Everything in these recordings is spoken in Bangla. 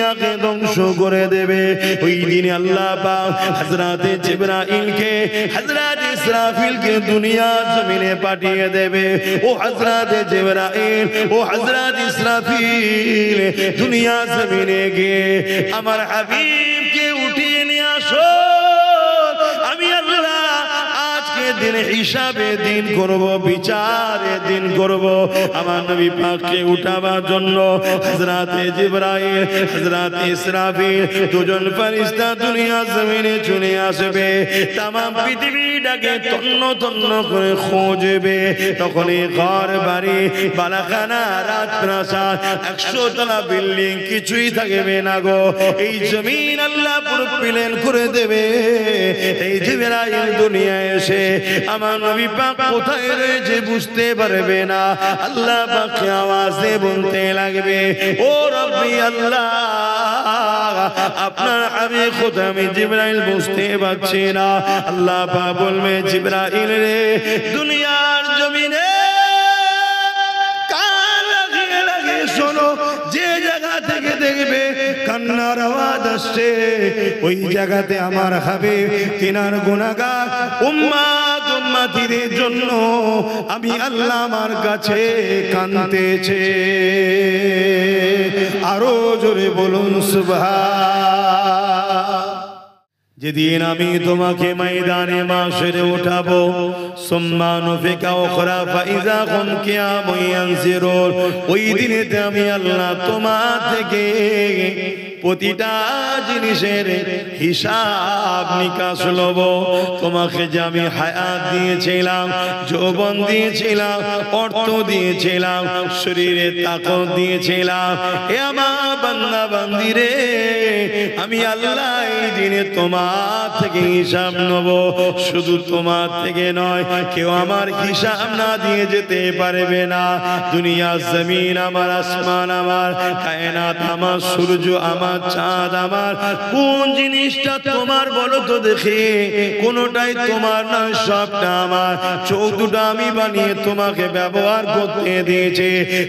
দুনিয়াকে ধ্বংস করে দেবে। ওই দিনে আল্লাহ পাক হযরতে জিবরাইলকে হযরত ইসরাফিলকে দুনিয়া জমিনে পাঠিয়ে দেবে। ও হযরতে জিবরাইল, ও হযরত ইসরাফিল, দুনিয়া জমিনে গিয়ে আমার হাবিবকে উঠিয়ে নিয়ে আসো। আমি আল্লাহ আজকে দিন হিসাবে দিন করব, বিচারে দিন করব। আমার নবী পাককে উঠাবার জন্য হযরতে জিবরাইল, হযরতে ইসরাফিল দুজন ফেরেশতা দুনিয়া জমিনে চলে আসবে। तमाम পৃথিবীটাকে তন্ন তন্ন করে খুঁজবে। তখন এই ঘর বাড়ি বালাখানা রাজপ্রাসাদ 100 তলা বিল্ডিং কিছুই থাকবে না গো। এই জমিন আল্লাহ পুরো প্লেন করে দেবে। এই জিবরাইল দুনিয়ায় এসে আমার নবী পাক কোথায় রয়েছে বুঝতে পারবে না। আল্লাহ পাক আওয়াজে বলতে লাগবে, ও রব্বি আল্লাহ, আপনার হাবিব কোথায়? আমি জিবরাইল বুঝতে পারছি না। আল্লাহ পাক বলবে, জিবরাইল রে, দুনিয়ার জমিনে কান লাগিয়ে লাগিয়ে শোনো, যে জায়গা থেকে দেখবে কান্নার আওয়াজ আসছে, ওই জায়গাতে আমার হাবিব তিনার গুনাহগার উম্মত উম্মতিদের জন্য আমি আল্লাহ আমার কাছে কাঁদতেছে। আরো জোরে বলুন সুবহান। যেদিন আমি তোমাকে ময়দানে মাশরে উঠাবো, সুম্মা নুফিকা উখরা ফাইযা হুম কিয়ামুন ইয়ানজিরুন, ওই দিনেতে আমি আল্লাহ তোমার থেকে প্রতিটা জিনিসের হিসাব নিকাশ লব। তোমাকে যে আমি হায়াত দিয়েছিলাম, যৌবন দিয়েছিলাম, অর্থ দিয়েছিলাম, শরীরে তাকত দিয়েছিলাম, এ আমার বান্দা বান্দিরে, আমি আল্লাহ এই দিনে তোমার থেকে হিসাব নেব। শুধু তোমার থেকে নয়, কেউ আমার হিসাব না দিয়ে যেতে পারবে না। দুনিয়া জমিন আমার, আসমান আমার, কায়নাত আমার, সূর্য আমার, চাঁদ আমার, কোন জিনিসটা তোমার বলো তো দেখি? কোনটাই তোমার নয়, সবটা আমার। চোখ দুটো আমি বানিয়ে তোমাকে ব্যবহার করতে দিয়েছি,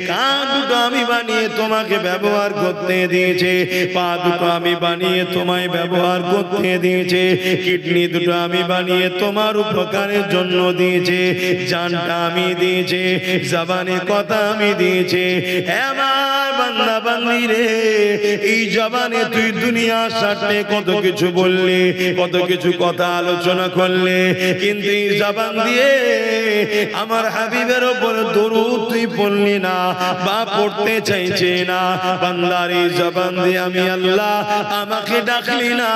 কান দুটো আমি বানিয়ে তোমাকে ব্যবহার করতে দিয়েছি, পা দুটো আমি বানিয়ে তোমায় ব্যবহার করতে দিয়েছি, কিডনি দুটো আমি বানিয়ে তোমার উপকারের জন্য দিয়েছি, জানটা আমি দিয়েছি, জবানে কথা আমি দিয়েছি। আমার বান্দা বান্দি রে, এই জবানে তুই দুনিয়ার স্বার্থে কত কিছু বললি, কত কিছু কথা আলোচনা করলে, কিন্তু এই জবান দিয়ে আমার হাবিবের উপর দরুদ তুই পড়লি না বা পড়তে চাইছে না। বান্দার এই জবান দিয়ে আমি আল্লাহ আমাকে ডাকলি না।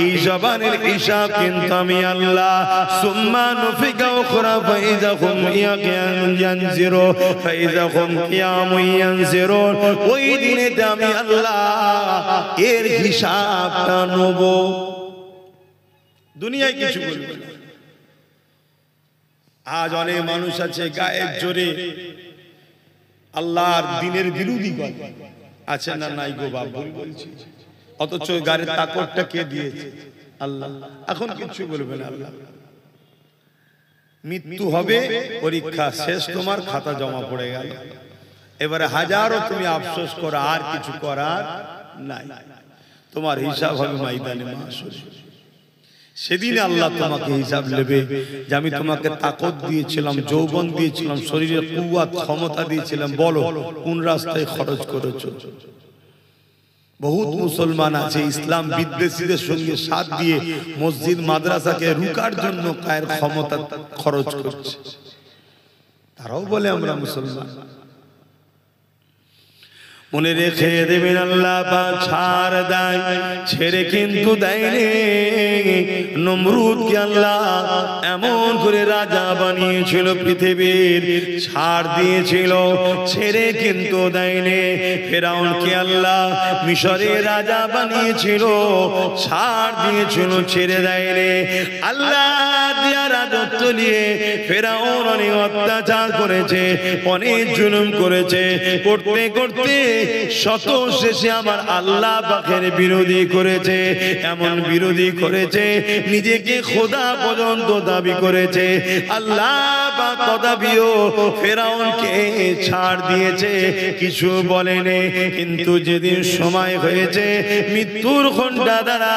এই জবানের হিসাব কিন্তু আমি আল্লাহ সুম্মা নুফিকা উখরা ফাইযা হুম ইয়ানজিরুন, ফাইযা হুম কিয়ামুন ইয়ানজিরুন, ওই দিনেতে আমি আল্লাহ এর হিসাবটা নেব। দুনিয়ায় কিছু বলবে না। আজ অনেক মানুষ আছে গায়ের জোরে আল্লাহর দিনের বিরোধী কথা আছে না? নাই গো বাপ, ভুল বলছি। অথচ গাড়ির তাকতটা কে দিয়েছে? আল্লাহ। এখন কিছু বলবে না। আল্লাহ মৃত্যু হবে, পরীক্ষা শেষ, তোমার খাতা জমা পড়ে গেল। এবারে হাজারো তুমি আফসোস করো, আর কিছু করার নাই। তোমার হিসাব হবে ময়দানে মাশরে। সেদিন আল্লাহ তোমাকে হিসাব নেবে যে আমি তোমাকে তাকত দিয়েছিলাম, যৌবন দিয়েছিলাম, শরীরে কুওয়াত ক্ষমতা দিয়েছিলাম, বলো কোন রাস্তায় খরচ করেছো? বহুত মুসলমান আছে ইসলাম বিদ্বেষীদের সঙ্গে সাথ দিয়ে মসজিদ মাদ্রাসাকে রুকার জন্য কায়ের ক্ষমতা খরচ করছে। তারাও বলে আমরা মুসলমান। মনে রেখে দেবেন, আল্লাহ পাক ছাড় দেয়, ছেড়ে কিন্তু দেয়নি। নমরুদকে আল্লাহ এমন করে রাজা বানিয়েছিল পৃথিবীর, ছাড় দিয়েছিল, ছেড়ে কিন্তু দেয়নি। ফেরাউনকে আল্লাহ মিশরের রাজা বানিয়েছিল, ছাড় দিয়েছিল, ছেড়ে দেয়নি। আল্লাহ দিয়া রাজত্ব নিয়ে ফেরাউন অনেক অত্যাচার করেছে, অনেক জুলুম করেছে, করতে করতে শত শেষে আমার আল্লাহ পাকের বিরোধী করেছে, এমন বিরোধী করেছে নিজেকে খোদা পর্যন্ত দাবি করেছে। আল্লাহ পাক তথাপিও ফেরাউনকে ছাড় দিয়েছে, কিছু বলেনি। কিন্তু যেদিন সময় হয়েছে মৃত্যুর ঘণ্টা দ্বারা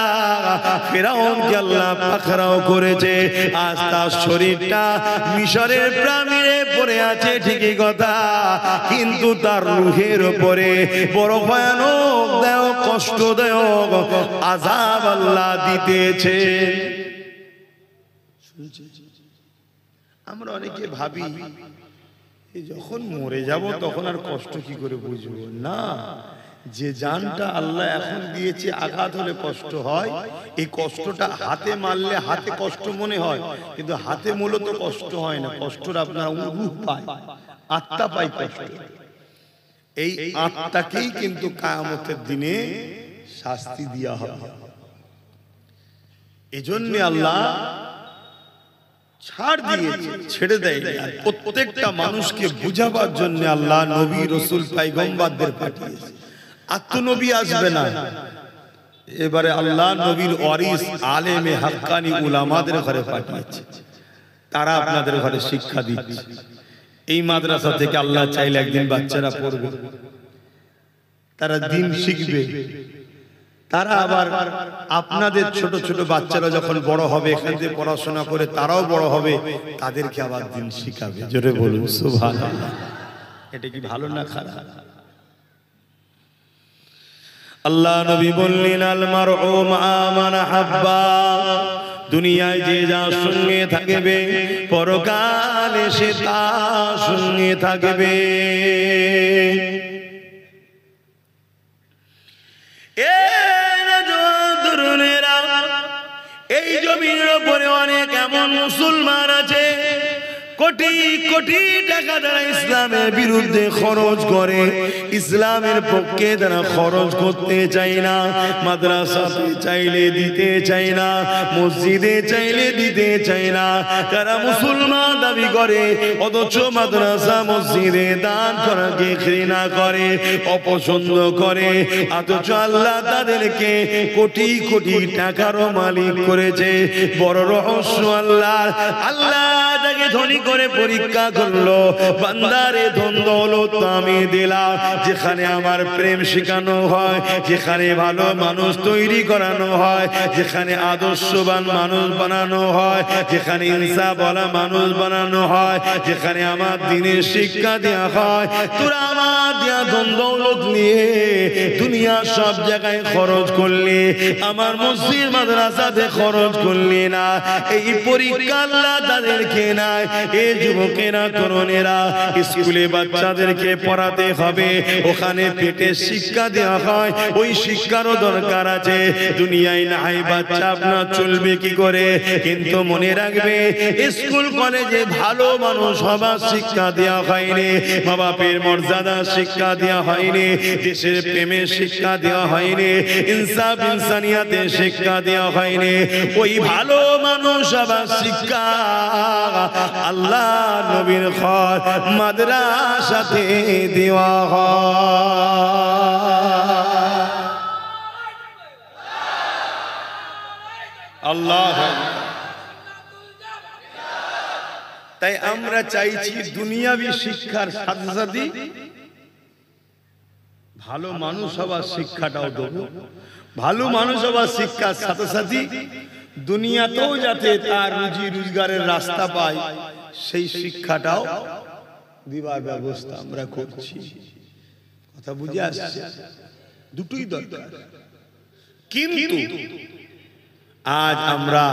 ফেরাউনকে আল্লাহ পাকড়াও করেছে। আজ তার শরীরটা মিশরের পিরামিডে পড়ে আছে ঠিকই কথা, কিন্তু তার রূহের উপরে বড় ভয়ানক দায়ক কষ্টদায়ক আযাব আল্লাহ দিতেছে। আমরা অনেকে ভাবি যখন মরে যাব তখন আর কষ্ট কি করে বুঝবো না। যে জানটা আল্লাহ এখন দিয়েছে, আঘাত হলে কষ্ট হয়। এই কষ্টটা হাতে মারলে হাতে কষ্ট মনে হয়, কিন্তু হাতে মূলত কষ্ট হয় না। কষ্টটা আপনার রূহ পায়, আত্মা পায় কষ্ট। এই আত্মাকেই কিন্তু কিয়ামতের দিনে শাস্তি দেওয়া হবে। এজন্য আল্লাহ ছাড় দিয়েছে, ছেড়ে দেয়। প্রত্যেকটা মানুষকে বুঝাবার জন্য আল্লাহ নবী রাসূল পয়গম্বরদের পাঠিয়েছে। আত্মনবী আসবে না, এবারে আল্লাহ নবীর ওয়ারিস আলেমে হাক্কানি উলামাদের ঘরে পাঠিয়েছে। তারা আপনাদের ঘরে শিক্ষা দিচ্ছে। এই মাদ্রাসা থেকে আল্লাহ চাইলে একদিন বাচ্চারা পড়বে, তারা দ্বীন শিখবে। তারা আবার আপনাদের ছোট ছোট বাচ্চারা যখন বড় হবে, এখান থেকে পড়াশোনা করে তারাও বড় হবে, তাদেরকে আবার দ্বীন শিখাবে। জোরে বলুন সুবহানাল্লাহ। এটা কি ভালো না খারাপ? আল্লাহ নবী বললেন আল মারউ মা মান হাব্বা, দুনিয়ায় যে যার সঙ্গে থাকবে পরকালে সে তার সঙ্গে থাকবে। এই জমির উপরে অনেক এমন মুসলমান আছে কোটি কোটি টাকা তারা ইসলামের বিরুদ্ধে খরচ করে, ইসলামের পক্ষে তারা খরচ করতে চায় না। মাদ্রাসাতে চাইলে দিতে চায় না, মসজিদে চাইলে দিতে চায় না। তারা মুসলমান দাবি করে, অথচ মাদ্রাসা মসজিদে দান করাকে ঘৃণা করে, অপছন্দ করে। অথচ আল্লাহ তাদেরকে কোটি কোটি টাকারও মালিক করেছে। বড় রহস্য আল্লাহ তাকে ধনী করে পরীক্ষা করলো, বান্দারে ধন দৌলত আমি দিলাম, যেখানে আমার প্রেম শেখানো হয়, যেখানে ভালো মানুষ তৈরি করানো হয়, যেখানে আদর্শবান মানুষ বানানো হয়, যেখানে ইনসাফওয়ালা মানুষ বানানো হয়, যেখানে আমার দ্বীনের শিক্ষা দেওয়া হয়, তোরা আমার দেয়া ধন দৌলত নিয়ে দুনিয়া সব জায়গায় খরচ করলি, আমার মসজিদ মাদ্রাসাতে খরচ করলি না। এই পরীক্ষা আল্লাহ তাদেরকে নাই। এই যুবকেরা তরুণেরা স্কুলে বাচ্চাদেরকে পড়াতে হবে, ওখানে পেটে শিক্ষা দেওয়া হয়, ওই শিক্ষারও দরকার আছে। দুনিয়ায় নাই বাচ্চা আপনার চলবে কি করে? কিন্তু মনে রাখবে, স্কুল কলেজে ভালো মানুষ হবার শিক্ষা দেওয়া হয়নি, মা বাপের মর্যাদা শিক্ষা দেওয়া হয়নি, দেশের প্রেমের শিক্ষা দেওয়া হয়নি, ইনসাফ ইনসানিয়াতের শিক্ষা দেওয়া হয়নি। ওই ভালো মানুষ হবার শিক্ষা আল্লাহ নবীর ঘর মাদ্রাসাতে দেওয়া হয়। আল্লাহ, তাই আমরা চাইছি দুনিয়াবি শিক্ষার সাথে সাথে ভালো মানুষ হবার শিক্ষাটাও দেব। ভালো মানুষ হবার শিক্ষার সাথে সাথে দুনিয়াতেও যাতে তার রুজি রোজগারের রাস্তা পায়, সেই শিক্ষাটাও দিবার ব্যবস্থা আমরা করছি। কথা বুঝে আসছে? দুটোই দরকার। কিন্তু আজ আমরা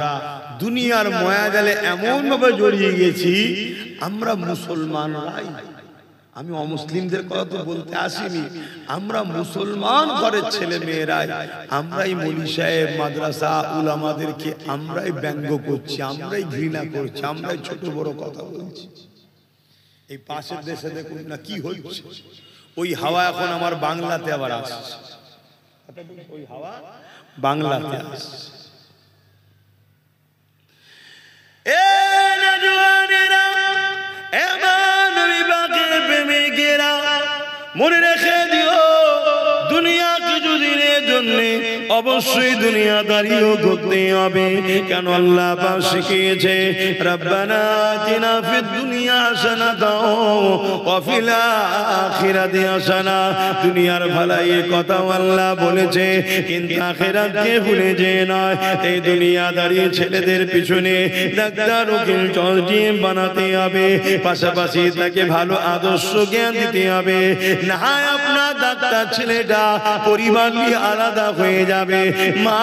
দুনিয়ার মায়াজালে এমন ভাবে জড়িয়ে গেছি, আমরা মুসলমানরাই, আমি অমুসলিমদের কথা তো বলতে আসিনি, আমরা মুসলমান ঘরের ছেলে মেয়েরাই, আমরাই মৌলী সাহেব মাদ্রাসা উলামাদেরকে আমরাই ব্যঙ্গ করছি, আমরাই ঘৃণা করছি, আমরাই ছোট বড় কথা বলছি। এই পাশের দেশে দেখুন না কি হচ্ছে। ওই হাওয়া এখন আমার বাংলাতে আবার আসছে, ওই হাওয়া বাংলাতে আসছে। মনে রেখে দিও, অবশ্যই দুনিয়াদারিও করতে হবে। কেন আল্লাহ পাক শিখিয়েছে, রব্বানা আতিনা ফিদ দুনিয়া হাসানাতাও ওয়া ফিল আখিরাতি হাসানা। দুনিয়ার ভালাইয়ের কথাও আল্লাহ বলেছে, কিন্তু আখিরাতকে ভুলে যেও না। এই দুনিয়াদারি ছেলেদের পিছনে ডাক্তার উকিল জজ বানাতে হবে, পাশাপাশি তাকে ভালো আদর্শ জ্ঞান দিতে হবে। না হয় আপনার ডাক্তার ছেলেটা পরিবার নিয়ে আলাদা হয়ে যাবে, মা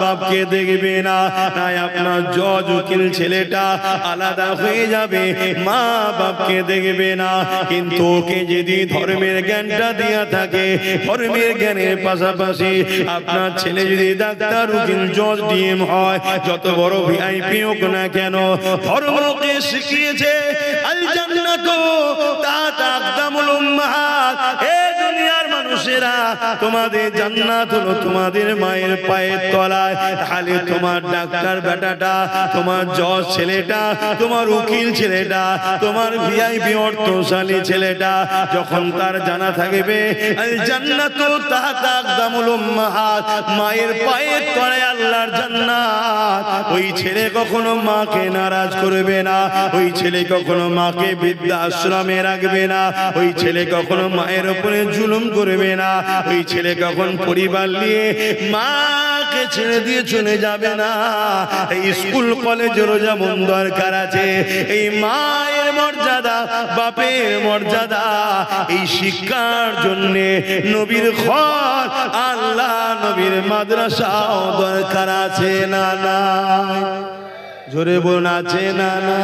বাপকে দেখবে না। তাই আপনার জজ উকিল ছেলেটা আলাদা হয়ে যাবে, মা বাপকে দেখবে না। কিন্তু ওকে যদি ধর্মের জ্ঞানটা দেয়া থাকে, ধর্মের জ্ঞানের পাশাপাশি আপনার ছেলে যদি ডাক্তার উকিল জজ ডিএম হয়, যত বড় ভিআইপি হোক না কেন, ধর্মকে শিখিয়েছে আল জান্নাতু তাহতা আকদামুল উম্মাহাত। এই দুনিয়ার মানুষেরা, তোমাদের জান্নাত হলো তোমাদের মায়ের পায়ের তলায়। তাহলে তোমার ডাক্তার বেটাটা, তোমার জজ ছেলেটা, তোমার উকিল ছেলেটা, তোমার ভিআইপি অর্থশালী ছেলেটা যখন তার জানা থাকবে আল জান্নাতু তাহতা আকদামুল উম্মাহাত, মায়ের পায়ের তলায় আল্লাহর জান্নাত, ওই ছেলে কখনো মাকে নারাজ করবে না, ওই ছেলে কখনো মাকে বৃদ্ধাশ্রমে রাখবে না, ওই ছেলে কখনো মায়ের উপরে জুলুম করবে না, ওই ছেলে কখন পরিবার নিয়ে মাকে ছেড়ে দিয়ে চলে যাবে না। এই স্কুল কলেজেরও যেমন দরকার আছে, এই মায়ের মর্যাদা, বাপের মর্যাদা, এই শিক্ষার জন্য নবীর ঘর, আল্লাহ নবীর মাদ্রাসাও দরকার আছে না না? জোরে বলুন, আছে না না?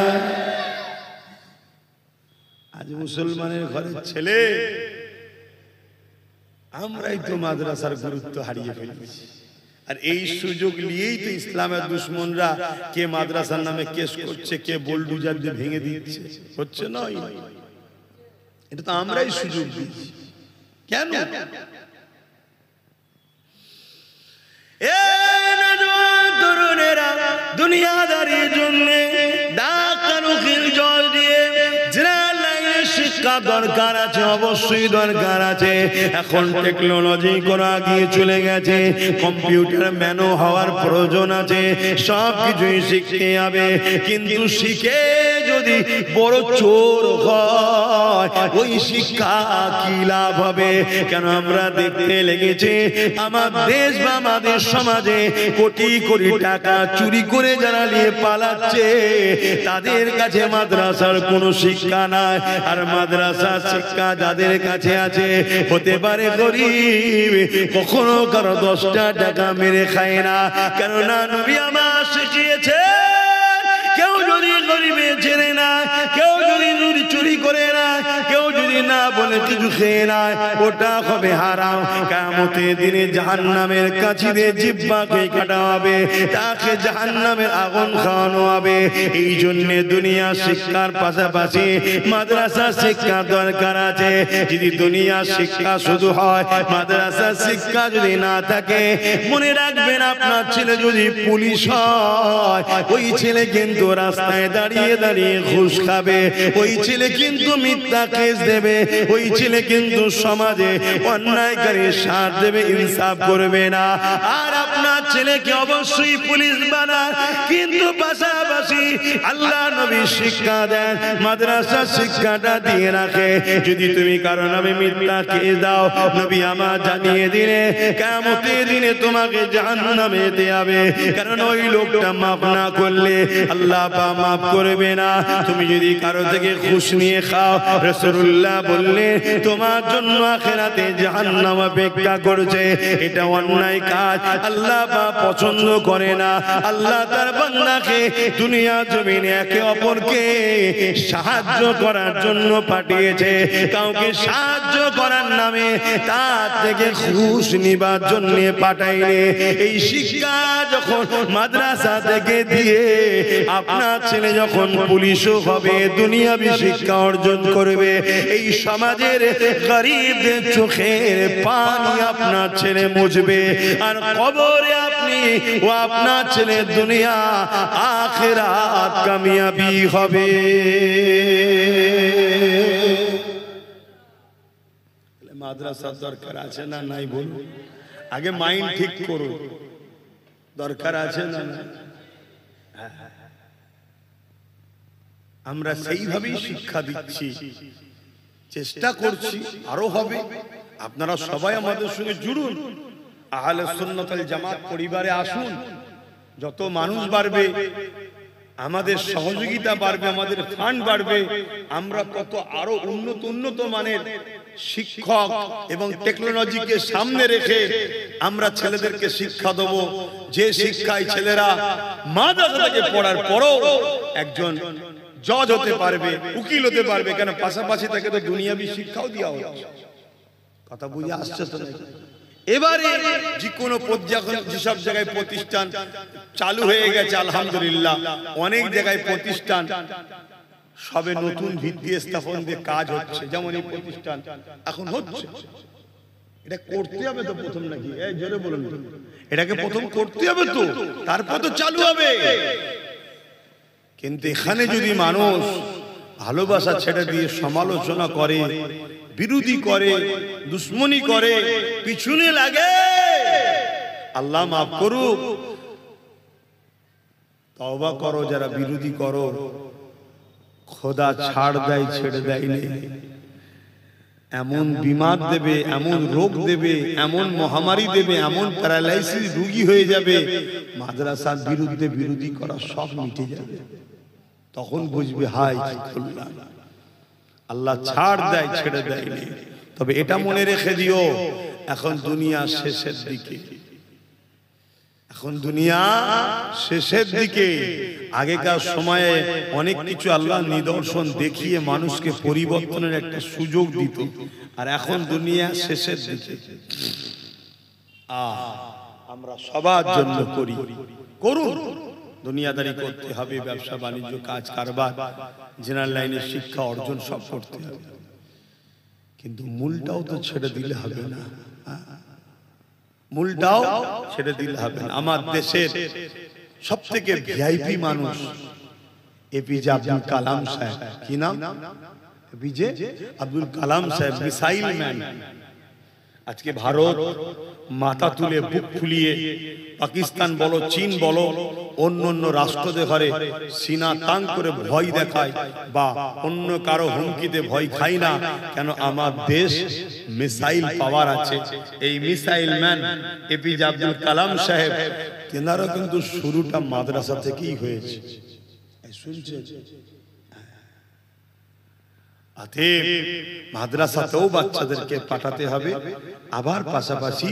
আজ মুসলমানের ঘরের ছেলে আমরাই তো মাদ্রাসার গুরুত্ব হারিয়ে ফেলেছি। আর এই সুযোগ নিয়েই তো ইসলামের দুশ্মনরা কে মাদ্রাসার নামে কেস করছে, কে বোলডুজার দিয়ে ভেঙে দিচ্ছে, হচ্ছে নয়? এটা তো আমরাই সুযোগ দিচ্ছি। কেন? তরুণেরা দুনিয়াদারির জন্য ডাক্তার উকিল জজ দিয়ে শিক্ষা দরকার আছে, অবশ্যই দরকার আছে। এখন টেকনোলজি করে আগিয়ে চলে গেছে, কম্পিউটার ম্যানও হওয়ার প্রয়োজন আছে, সব কিছুই শিখতে হবে। কিন্তু শিখে যদি বড় চোর হয়, ওই শিক্ষা কি লাভ হবে? কেন আমরা দেখতে লেগেছে আমার দেশ বা আমাদের সমাজে কোটি কোটি টাকা চুরি করে যারা নিয়ে পালাচ্ছে, তাদের কাছে মাদ্রাসার কোনো শিক্ষা নাই। আর মাদ্রাসার শিক্ষা যাদের কাছে আছে, হতে পারে গরিব, কখনো কারো 10টা টাকা মেরে খায় না। কেননা নবী আমার শিখিয়েছে, কেউ যদি গরিবে ছেড়ে না, কেউ যদি চুরি করে না, কেউ যদি না বলে কিছু খেয়ে নেয়, ওটা হবে হারাম। কিয়ামতের দিনে জাহান্নামের কাছে দিয়ে জিহ্বাকে কাটা হবে, তাকে জাহান্নামের আগুন খাওয়ানো হবে। এই জন্য দুনিয়া শিক্ষার পাশাপাশি মাদ্রাসা শিক্ষা দরকার আছে। যদি দুনিয়া শিক্ষা শুধু হয়, মাদ্রাসা শিক্ষা যদি না থাকে, মনে রাখবেন আপনার ছেলে যদি পুলিশ হয়, ওই ছেলে কিন্তু রাস্তায় দাঁড়িয়ে দাঁড়িয়ে ঘুষ খাবে, ওই ছেলে কিন্তু মিথ্যা কেস দেবে, ওই ছেলে কিন্তু সমাজে অন্যায়কারী সাথ দেবে, ইনসাফ করবে না। আর আপনার ছেলেকে অবশ্যই পুলিশ বানান, কিন্তু পাশাপাশি আল্লাহ নবী শিক্ষা দেন, মাদ্রাসা শিক্ষাটা দিয়ে রাখে। যদি তুমি কারো নামে মিথ্যা কেস দাও, নবী আমার জানিয়ে দিলে কিয়ামতের দিনে তোমাকে জাহান্নামে যেতে হবে। কারণ ওই লোকটা মাফ না করলে আল্লাহ মাফ করবে না। তুমি যদি কারো থেকে ঘুষ নিয়ে খাও, রাসূলুল্লাহ বললেন তোমার জন্য আখিরাতে জাহান্নাম অপেক্ষা করছে। এটা অন্যায় কাজ, আল্লাহ পছন্দ করে না। আল্লাহ তার বান্দাকে দুনিয়া জমিনে একে অপরকে সাহায্য করার জন্য পাঠিয়েছে। কাউকে সাহায্য করার নামে তার থেকে ঘুষ নিবার জন্য পাঠাইলে, এই শিক্ষা যখন মাদ্রাসা থেকে দিয়ে আপনার ছেলে যখন পুলিশও হবে, দুনিয়াবি শিক্ষা অর্জন করবে, এই সমাজের গরিবদের চোখের পানি আপনার ছেলে মুছবে। আর কবরে আপনি ও আপনার ছেলে দুনিয়া আখিরাত কামিয়াবি হবে। মাদ্রাসার দরকার আছে না নাই বলুন? আগে মাইন্ড ঠিক করুন, দরকার আছে না? আমরা সেইভাবেই শিক্ষা দিচ্ছি, চেষ্টা করছি, আরো হবে। আপনারা সবাই আমাদের সঙ্গে জুড়ুন, আহলে সুন্নাত ওয়াল জামাত পরিবারে আসুন। যত মানুষ বাড়বে আমাদের সহযোগিতা বাড়বে, আমাদের ফান্ড বাড়বে, আমরা কত আরো উন্নত মানের শিক্ষক এবং টেকনোলজিকে সামনে রেখে আমরা ছেলেদেরকে শিক্ষা দেব, যে শিক্ষায় ছেলেরা মাদ্রাসা থেকে পড়ার পরও একজন জজ হতে পারবে, উকিল হতে পারবে। কেন? পাশাপাশি তাকে তো দুনিয়াবি শিক্ষাও দেওয়া হচ্ছে। কথা বুঝে আসছে তো? এবারে যে কোনো যেসব জায়গায় প্রতিষ্ঠান চালু হয়ে গেছে আলহামদুলিল্লাহ, অনেক জায়গায় প্রতিষ্ঠান সবে নতুন ভিত্তি স্থাপন দিয়ে কাজ হচ্ছে। যেমন এই প্রতিষ্ঠান এখন হচ্ছে, এটা করতে হবে তো প্রথম, নাকি? এই জোরে বলুন, এটাকে প্রথম করতে হবে তো, তারপর তো চালু হবে। কিন্তু এখানে যদি মানুষ ভালোবাসা ছেড়ে দিয়ে সমালোচনা করে, বিরোধী করে, দুশ্মনী করে, পিছনে লাগে, আল্লাহ মাফ করুক, তওবা করো যারা বিরোধী করো, খোদা ছাড় দেয়, ছেড়ে দেয় না। এমন বিমার দেবে, এমন রোগ দেবে, এমন মহামারী দেবে, এমন প্যারালাইসিস রোগী হয়ে যাবে, মাদ্রাসার বিরুদ্ধে বিরোধী করা সব মিটে যাবে। তখন বুঝবে হায় কি করলাম। আল্লাহ ছাড় দেয়, ছেড়ে দেয় না। তবে এটা মনে রেখে দিও, এখন দুনিয়া শেষের দিকে, এখন দুনিয়া শেষের দিকে। আগেকার সময়ে অনেক কিছু আল্লাহ নিদর্শন দেখিয়ে মানুষকে পরিবর্তনের একটা সুযোগ দিত, আর এখন দুনিয়া শেষের দিকে। আমরা সবার জন্য করি, করুন, দুনিয়াদারি করতে হবে, ব্যবসা বাণিজ্য, কাজ কারবার, জেনারেল লাইনের শিক্ষা অর্জন সব করতে হবে, কিন্তু মূলটাও তো ছেড়ে দিলে হবে না। মূলটাও ছেড়ে দিলে হবে না। আমার দেশের সব থেকে ভিআইপি মানুষ এপিজে আব্দুল কালাম সাহেব। কি নাম? এপিজে আব্দুল কালাম সাহেব, মিসাইল ম্যান। আজকে ভারত মাথা তুলে, বুক ফুলিয়ে, পাকিস্তান বলো, চীন বলো, অন্য রাষ্ট্রদের ঘরে সিনা তাং করে ভয় দেখায়, বা অন্য কারো হুমকিতে ভয় খাই না। কেন? আমার দেশ মিসাইল পাওয়ার আছে। এই missile man APJ Abdul Kalam সাহেব, তেনারা কিন্তু শুরুটা মাদ্রাসা থেকেই হয়েছে। শুনছেন? মাদ্রাসাতেও বাচ্চাদেরকে পাঠাতে হবে, আবার পাশাপাশি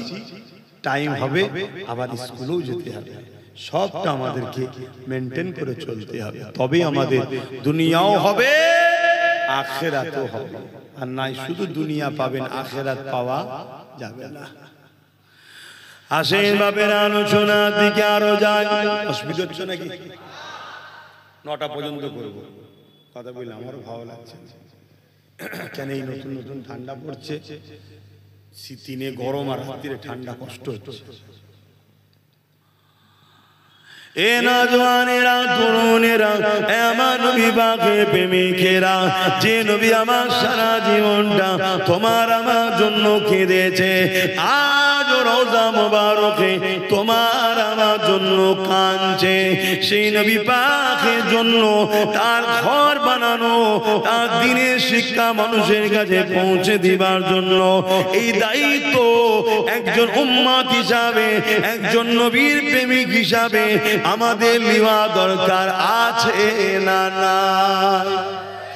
টাইম হবে, আবার স্কুলেও যেতে হবে। সবটা আমাদেরকে মেনটেন করে চলতে হবে, তবে আমাদের দুনিয়াও হবে, আখিরাতও হবে। আর নাই শুধু দুনিয়া পাবেন, আখিরাত পাওয়া যাবে না। আসেন বাবের আলোচনার দিকে আরো যায়। অসুবিধা হচ্ছে নাকি? 9টা পর্যন্ত করবো, কথা বললে আমারও ভালো লাগছে। কেন? এই নতুন নতুন ঠান্ডা পড়ছে, শীতিনে গরম, আর রাত্রিরে ঠান্ডা, কষ্ট হচ্ছে। এ নওজওয়ানেরা, তরুণেরা, আমার নবী পাকের প্রেমিকেরা, যে নবী আমার সারা জীবনটা তোমার আমার জন্য কেঁদেছে, আজ রওজা মোবারকে তোমার আমার জন্য কাঁদছে। সেই নবী পাকের জন্য তার ঘর বানানো, তার দ্বীনের শিক্ষা মানুষের কাছে পৌঁছে দিবার জন্য এই দায়িত্ব একজন উম্মত হিসাবে, একজন নবীর প্রেমিক হিসাবে আমাদের নেওয়া দরকার আছে না নাই?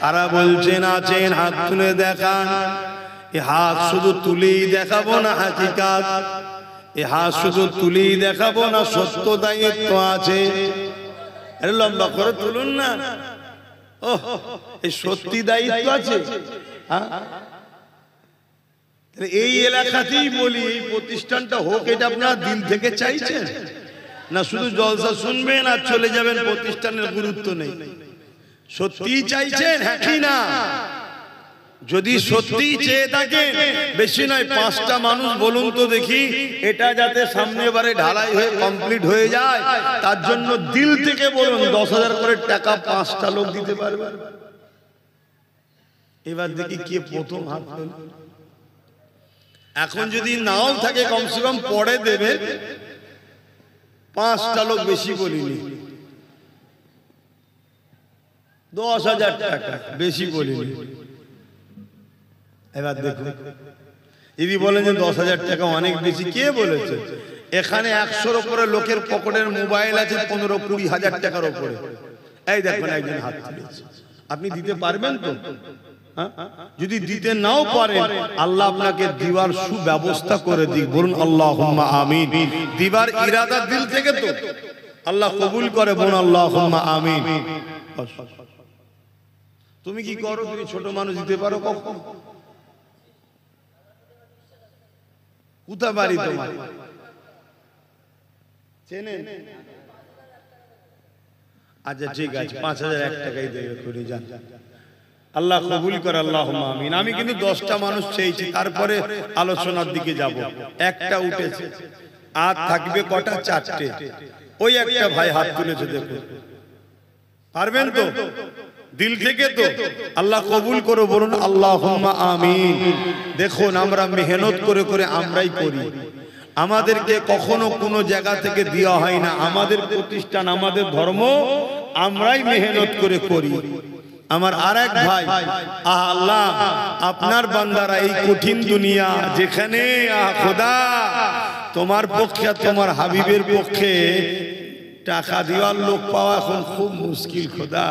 তারা বলছেন আছেন, হাত তুলে দেখান। এ হাত শুধু তুলেই দেখাবো না হাকিকাত, এ হাত শুধু তুলেই দেখাবো না, সত্য দায়িত্ব আছে। আরে লম্বা করে তুলুন না। ও, এই সত্যি দায়িত্ব আছে। এই এলাকাতেই বলি, এই প্রতিষ্ঠানটা হোক, এটা আপনারা দিল থেকে চাইছেন না? শুধু জলসা শুনবেন আর চলে যাবেন, প্রতিষ্ঠানের গুরুত্ব নেই। সত্যি চাইছেন? হ্যাঁ কি না? যদি সত্যি চেয়ে থাকেন, বেশি নয় 5টা মানুষ বলুন তো দেখি, এটা যাতে সামনে বারে ঢালাই হয়ে কমপ্লিট হয়ে যায়, তার জন্য দিল থেকে বলুন। 10,000 করে টাকা 5টা লোক দিতে পারবে। এবার দেখি কে প্রথম হাত তোলে। এখন যদি নাও থাকে কমসে কম পরে দেবে 5টা লোক, বেশি বলিনি, 10,000 টাকা, বেশি বলিনি। এবার দেখুন, যদি বলেন যে 10,000 টাকা অনেক বেশি, কে বলেছে? এখানে 100-র উপরে লোকের পকেটের মোবাইল আছে 15-20 হাজার টাকার উপরে। এই দেখুন একজন হাত তুলেছে, আপনি দিতে পারবেন তো? যদি দিতে নাও পারেন, আল্লাহ আপনাকে দিবার সুব্যবস্থা করে দিক। বলুন আল্লাহুম্মা আমিন। দিবার ইরাদা দিল থেকে তো আল্লাহ কবুল করে, বলুন আল্লাহুম্মা আমিন। তুমি কি করো? তুমি ছোট মানুষ, দিতে পারো কখন? কোথা বাড়ি তোমার? চেনেন? আচ্ছা ঠিক আছে, 5,001 টাকাই দেবে, করে যান। আল্লাহ কবুল করে, আল্লাহুম্মা আমিন। আমি কিন্তু 10টা মানুষ চেয়েছি, তারপরে আলোচনার দিকে যাব। একটা উঠেছে, আর থাকবে কটা? 4টে। ওই একটা ভাই হাত তুলেছে, দেখুন, পারবেন তো? দিল থেকে তো? আল্লাহ কবুল করো, বলুন আল্লাহুম্মা আমিন। দেখুন, আমরা মেহনত করে করে আমরাই করি, আমাদেরকে কখনো কোনো জায়গা থেকে দেওয়া হয় না। আমাদের প্রতিষ্ঠান, আমাদের ধর্ম, আমরাই মেহনত করে করি। আমার আরেক ভাই, আল্লাহ আপনার বান্দারা এই কঠিন দুনিয়া, যেখানে খোদা তোমার পক্ষে, তোমার হাবিবের পক্ষে টাকা দেওয়ার লোক পাওয়া এখন খুব মুশকিল খোদা,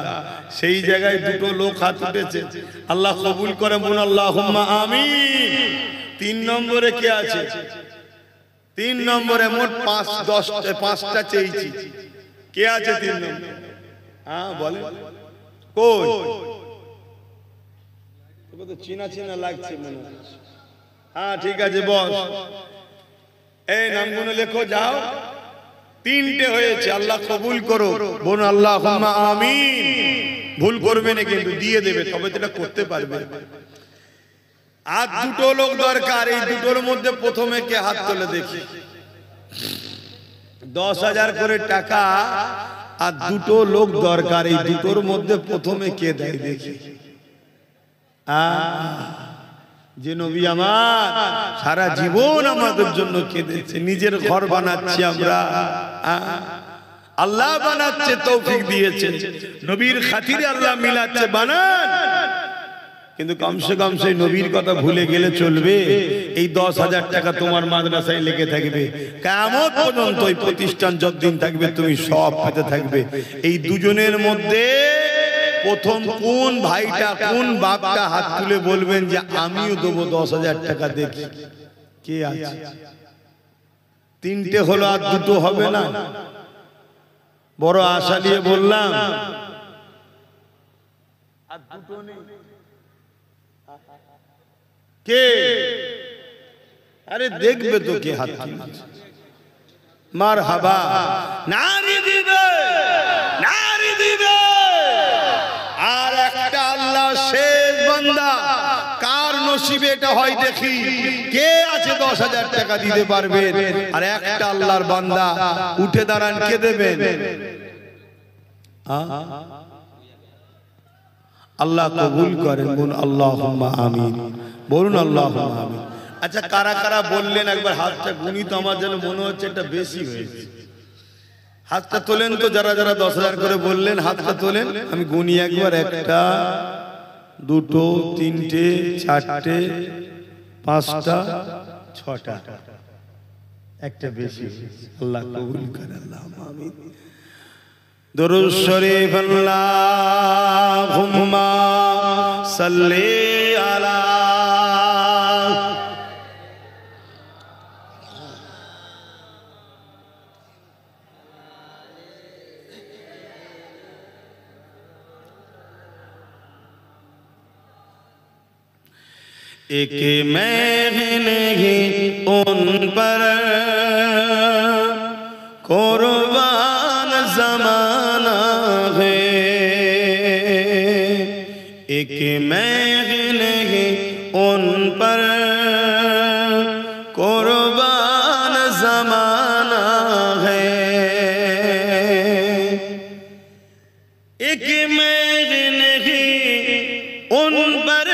সেই জায়গায় 2টো লোক হাত উঠেছে, আল্লাহ কবুল করে, বলুন আল্লাহুম্মা আমিন। 3 নম্বরে কে আছে? 3 নম্বরে মোট 5টা চেয়েছি। কে আছে 3 নম্বরে? হ্যাঁ বলে, কই? তোকে তো চিনা চিনা লাগছে মনে হচ্ছে। হ্যাঁ ঠিক আছে, বস। এই নামগুলো লেখো, যাও। 3টে হয়েছে, আল্লাহ কবুল করো, বলুন আল্লাহুম্মা আমিন। ভুল করবে না কিন্তু, দিয়ে দেবে, তবে তো এটা করতে পারবে। আর 2টো লোক দরকার, এই 2টোর মধ্যে প্রথমে কে হাত তোলে দেখি? 10,000 করে টাকা আর 2টো লোক দরকার, এই 2টোর মধ্যে প্রথমে কে দেয় দেখি? যে নবী আমার সারা জীবন আমাদের জন্য কেঁদেছে, নিজের ঘর বানাচ্ছি আমরা, আল্লাহ বানাচ্ছে, তৌফিক দিয়েছে, নবীর খাতিরে আল্লাহ মিলাচ্ছে, বানান। কিন্তু কমসে কম সেই নবীর কথা ভুলে গেলে চলবে? এই 10,000 টাকা তোমার মাদ্রাসায় লেগে থাকবে, কিয়ামত পর্যন্ত এই প্রতিষ্ঠান যতদিন থাকবে তুমি সব পেতে থাকবে। এই দুজনের মধ্যে প্রথম কোন ভাইটা, কোন বাপটা হাত তুলে বলবেন যে আমিও দেবো 10,000 টাকা? দেখি কে আছে। 3টে হলো, আর 2টো হবে না? বড় আশা নিয়ে বললাম, আর 2টো নেই। কে? আরে দেখবে তো কে হাত তুলেছে। মারহাবা, নারী দিবে, নারী দিবে। আর একটা আল্লাহ শেষ বান্দা, কার নসিবে এটা হয় দেখি, কে আছে 10,000 টাকা দিতে পারবেন? আর একটা আল্লাহর বান্দা উঠে দাঁড়ান, কে দেবেন? আল্লাহ কবুল করেন, বলুন আল্লাহুম্মা আমিন। বলুন আল্লাহুম্মা আমিন। আচ্ছা, কারা কারা বললেন একবার হাতটা গুনি তো, আমার যেন মনে হচ্ছে এটা বেশি হয়েছে। হাতটা তোলেন তো, যারা যারা 10,000 করে বললেন হাতটা তোলেন, আমি গুনি একবার। 1টা 2টো 3টে 4টে 5টা 6টা, একটা বেশি। আল্লাহ কবুল করে, আল্লাহুম্মা আমিন। দরুদ শরীফ, আল্লাহুম্মা সাল্লি আলা। एक मैं नहीं उन पर कुर्बान ज़माना है, एक मैं नहीं उन पर कुर्बान ज़माना है, एक मैं नहीं उन पर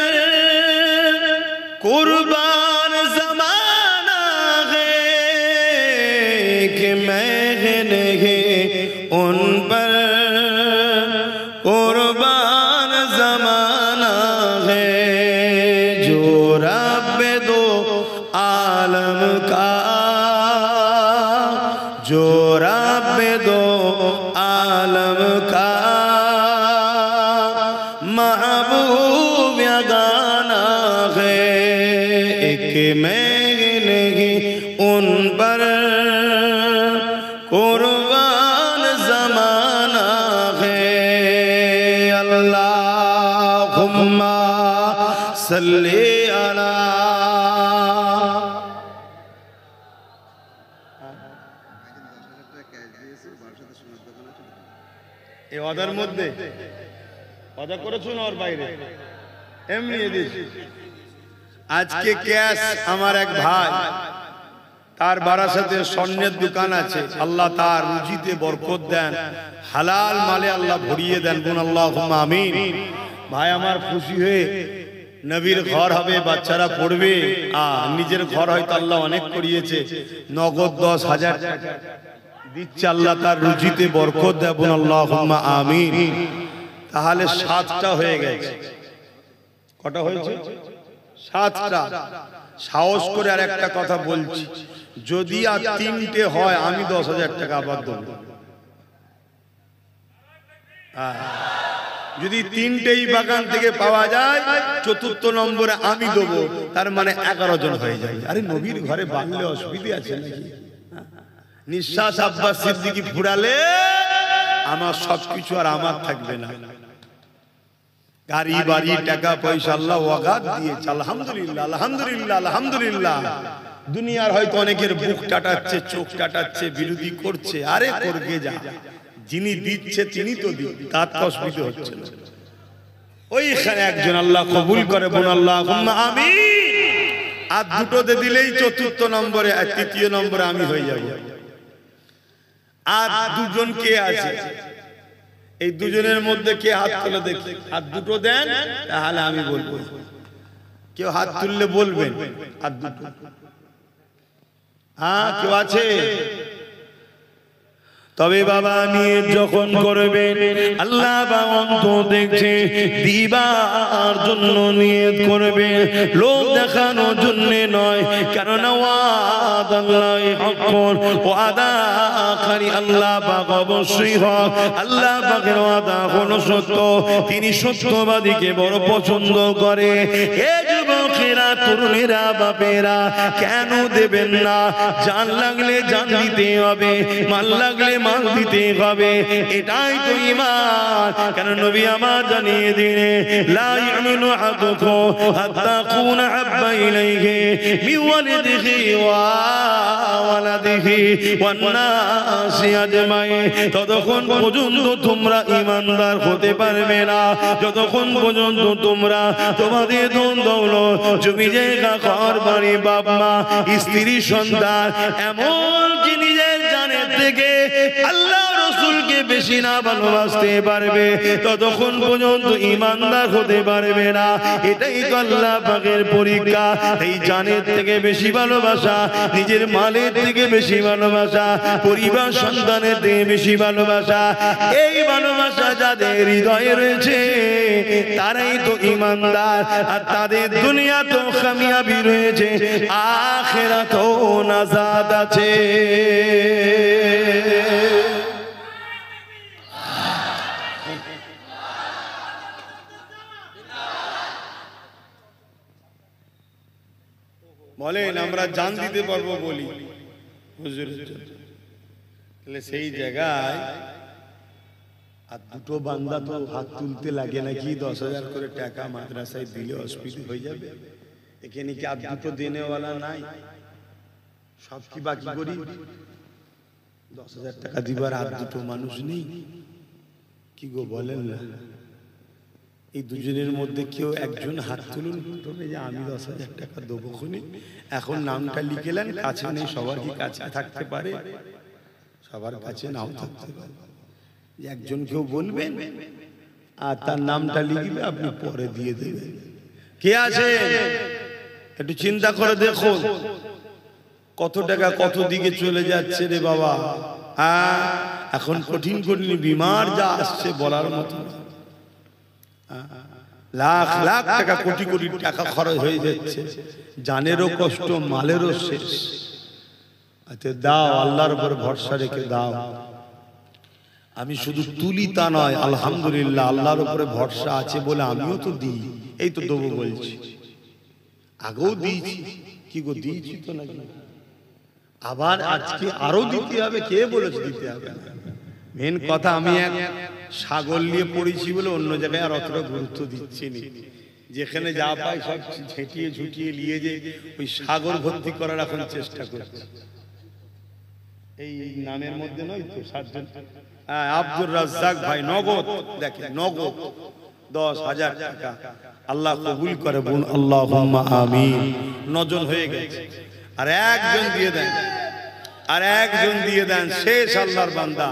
कुर्बान ज़माना आलम का महबूब गाना है, एक मैंने उन पर कुर्बान ज़माना है। अल्लाहुम्मा सल्ली अला। এই অদার মধ্যে অদা করেছো না ওর বাইরে এমনি দিয়েছি। আজকে ক্যাশ আমার এক ভাই, তার বারাসাতে স্বর্ণের দোকান আছে, আল্লাহ তার রুজিতে বরকত দেন, হালাল মালে আল্লাহ ভরিয়ে দেন, গুণ আল্লাহুম্মা আমিন। ভাই আমার খুশি হয়ে নবীর ঘর হবে, বাচ্চারা পড়বে, নিজের ঘর হয়তো আল্লাহ অনেক করিয়েছে, নগদ 10,000 টাকা দিচ্ছে, আল্লাহ তার রুজিতে বরকত দেন, গুণ আল্লাহুম্মা আমিন। তাহলে 7টা হয়ে গেছে। কটা হয়েছে? 7টা। সাহস করে আর একটা কথা বলছি, যদি আর 3টে হয় আমি 10,000 টাকা আবার দেব। যদি 3টেই বাগান থেকে পাওয়া যায়, 4র্থ নম্বরে আমি দেবো, তার মানে 11 জন হয়ে যায়। আরে নবীর ঘরে বাঁধলে অসুবিধা আছে নাকি? নিঃশ্বাস আব্বাস সিদ্দিকী ফুরালে আমার সবকিছু আর আমার থাকবে না। গাড়ি বাড়ি টাকা পয়সা আল্লাহ ওয়াগাত দিয়েছে, আলহামদুলিল্লাহ আলহামদুলিল্লাহ আলহামদুলিল্লাহ। দুনিয়ার হয়তো অনেকের বুক টাটাচ্ছে, চোখ টাটাচ্ছে, বিরোধী করছে, আরে করবে যা, যিনি দিচ্ছে তিনি তো দিন, তার অসুবিধা হচ্ছে না। ওইখানে একজন আল্লাহ কবুল করে, বোন আল্লাহুম্মা আমিন। আর দুটোতে দিলেই 4র্থ নম্বরে আর 3য় নম্বরে আমি হয়ে যাব। আর দুজন কে আছে? এই দুজনের মধ্যে কে হাত তুলে দেখি, হাত দুটো দেন, তাহলে আমি বলবো। কেউ হাত তুললে বলবেন হাত দুটো। হ্যাঁ, কেউ আছে? তবে বাবা নিয়ে যখন করবেন, আল্লাহ বাবন্ত দেখছে, দিবার জন্য নিয়ত করবে, লোক দেখানোর জন্য নয়। কারণ ওয়াদাল্লাহি হক্কুন, ওয়াদা আখারি আল্লাহ পাক অবশ্যই হক। আল্লাহ পাকের ওয়াদা হলো সত্য, তিনি সত্যবাদীকে বড় পছন্দ করে। এ যুবকেরা, তরুণেরা, বাপেরা, কেন দেবেন না? জান লাগলে জান দিতে হবে, মাল লাগলে মাল দিতে হবে, এটাই তো ঈমান। কেন নবী আমার জানিয়ে দিলে, লা ইউমিনু আহাদুকুম হাত্তা কুনা হাব্বা ইলাইহি মিন ওয়ালিদিহি ওয়া ওয়ালাদিহি ওয়ান নাসি আজমাইন। ততক্ষণ পর্যন্ত তোমরা ঈমানদার হতে পারবে না, যতক্ষণ পর্যন্ত তোমরা তোমাদের ধন দৌলত, জমি জায়গা, ঘর বাড়ি, বাপ মা, স্ত্রী, সন্তান, এমনকি নিজের জানের থেকে আল্লাহ রাসূলকে বেশি না ভালোবাসতে পারবে, ততক্ষণ পর্যন্ত ঈমানদার হতে পারবে না। এটাই তো আল্লাহ পাকের পরীক্ষা। এই জানের থেকে বেশি ভালোবাসা, নিজের মালের থেকে বেশি ভালোবাসা, পরিবার সন্তানের থেকে বেশি ভালোবাসা, এই ভালোবাসা যাদের হৃদয়ে রয়েছে তারাই তো ঈমানদার। আর তাদের দুনিয়াতেও কামিয়াবি রয়েছে, আখিরাতেও নাজাত আছে। বলেন আমরা জান দিতে পারবো বলি হুজুরের জন্য, তাহলে সেই জায়গায় আর দুটো বান্দা তো হাত তুলতে লাগে নাকি? 10,000 করে টাকা মাদ্রাসায় দিলে অসুবিধা হয়ে যাবে? এখানে কি আর দুটো দেনেওয়ালা নাই? সব কি বাকি করি? 10,000 টাকা দিবার আর দুটো মানুষ নেই? কি গো বলেন না? এই দুজনের মধ্যে কেউ একজন হাত তুলুন, তবে যে আমি 10,000 টাকা দেবো খুনি। এখন নামটা লিখেলেন, কাছে নেই, সবার কি কাছে থাকতে পারে? সবার কাছে নাও থাকতে পারে। একজন কেউ বলবেন আর তার নামটা লিখবে, আপনি পরে দিয়ে দেবেন। কে আছে একটু চিন্তা করে দেখো, কত টাকা কত দিকে চলে যাচ্ছে রে বাবা। হ্যাঁ, এখন কঠিন কঠিন বিমার যা আসছে বলার মতো, লাখ লাখ টাকা, কোটি কোটি টাকা খরচ হয়ে যাচ্ছে, জানেরও কষ্ট, মালেরও শেষ। আচ্ছা দাও, আল্লাহর উপর ভরসা রেখে দাও। আমি শুধু তুলি তা নয়, আলহামদুলিল্লাহ আল্লাহর উপরে ভরসা আছে বলে আমিও তো দিই। এই তো দেবো বলছি, আগেও দিয়েছি, কি গো দিয়েছি তো নাকি, আবার আজকে আরো দিতে হবে। কে বলেছে দিতে হবে? মেন কথা আমি এক সাগর নিয়ে পড়েছি বলে অন্য জায়গায় আর অতটা গুরুত্ব দিচ্ছি না। যেখানে যা পাই সব ঝেঁটিয়ে ঝুটিয়ে নিয়ে যে ওই সাগর ভর্তি করার এখন চেষ্টা করছি। এই নামের মধ্যে নয় তো 7 জন, হ্যাঁ আব্দুর রাজ্জাক ভাই নগদ, দেখেন নগদ 10,000 টাকা আল্লাহ কবুল করে বলুন আল্লাহুম্মা আমিন। 9 জন হয়ে গেছে, আর একজন দিয়ে দেন, আর একজন দিয়ে দেন, শেষ আল্লাহর বান্দা।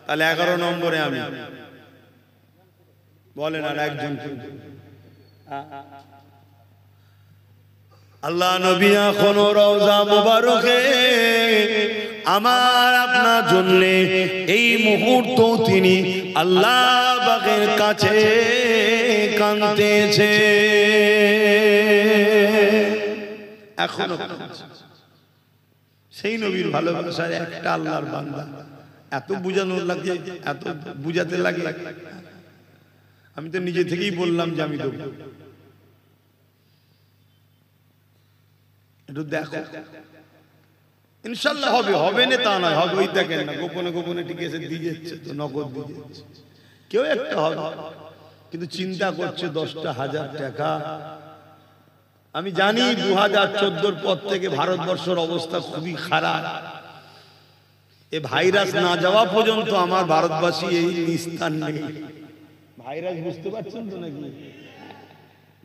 তাহলে 11 নম্বরে আমি বলেন, আর একজন আল্লাহ নবী এখন রওজা মুবারকে আমার আপনার জন্য এই মুহূর্ত তিনি আল্লাহ পাকের কাছে কাঁদতেছে, এখনো সেই নবীর ভালোবাসার একটা আল্লাহর বান্দা। এত বুঝানোর লাগে, এত বুঝাতে লাগে, আমি তো নিজে থেকেই বললাম যে আমি দেবো। একটু দেখো, ইনশাল্লাহ হবে, হবে না তা নয়, হবে। ওই দেখেন না গোপনে গোপনে ঠিক আছে দিয়ে যাচ্ছে, তো নগদ দিয়ে যাচ্ছে, কেউ একটা হবে, কিন্তু চিন্তা করছে 10,000 টাকা। আমি জানি 2014 পর থেকে ভারতবর্ষের অবস্থা খুবই খারাপ। এ ভাইরাস না যাওয়া পর্যন্ত আমার ভারতবাসী এই নিস্তার নেই। ভাইরাস বুঝতে পারছেন তো নাকি?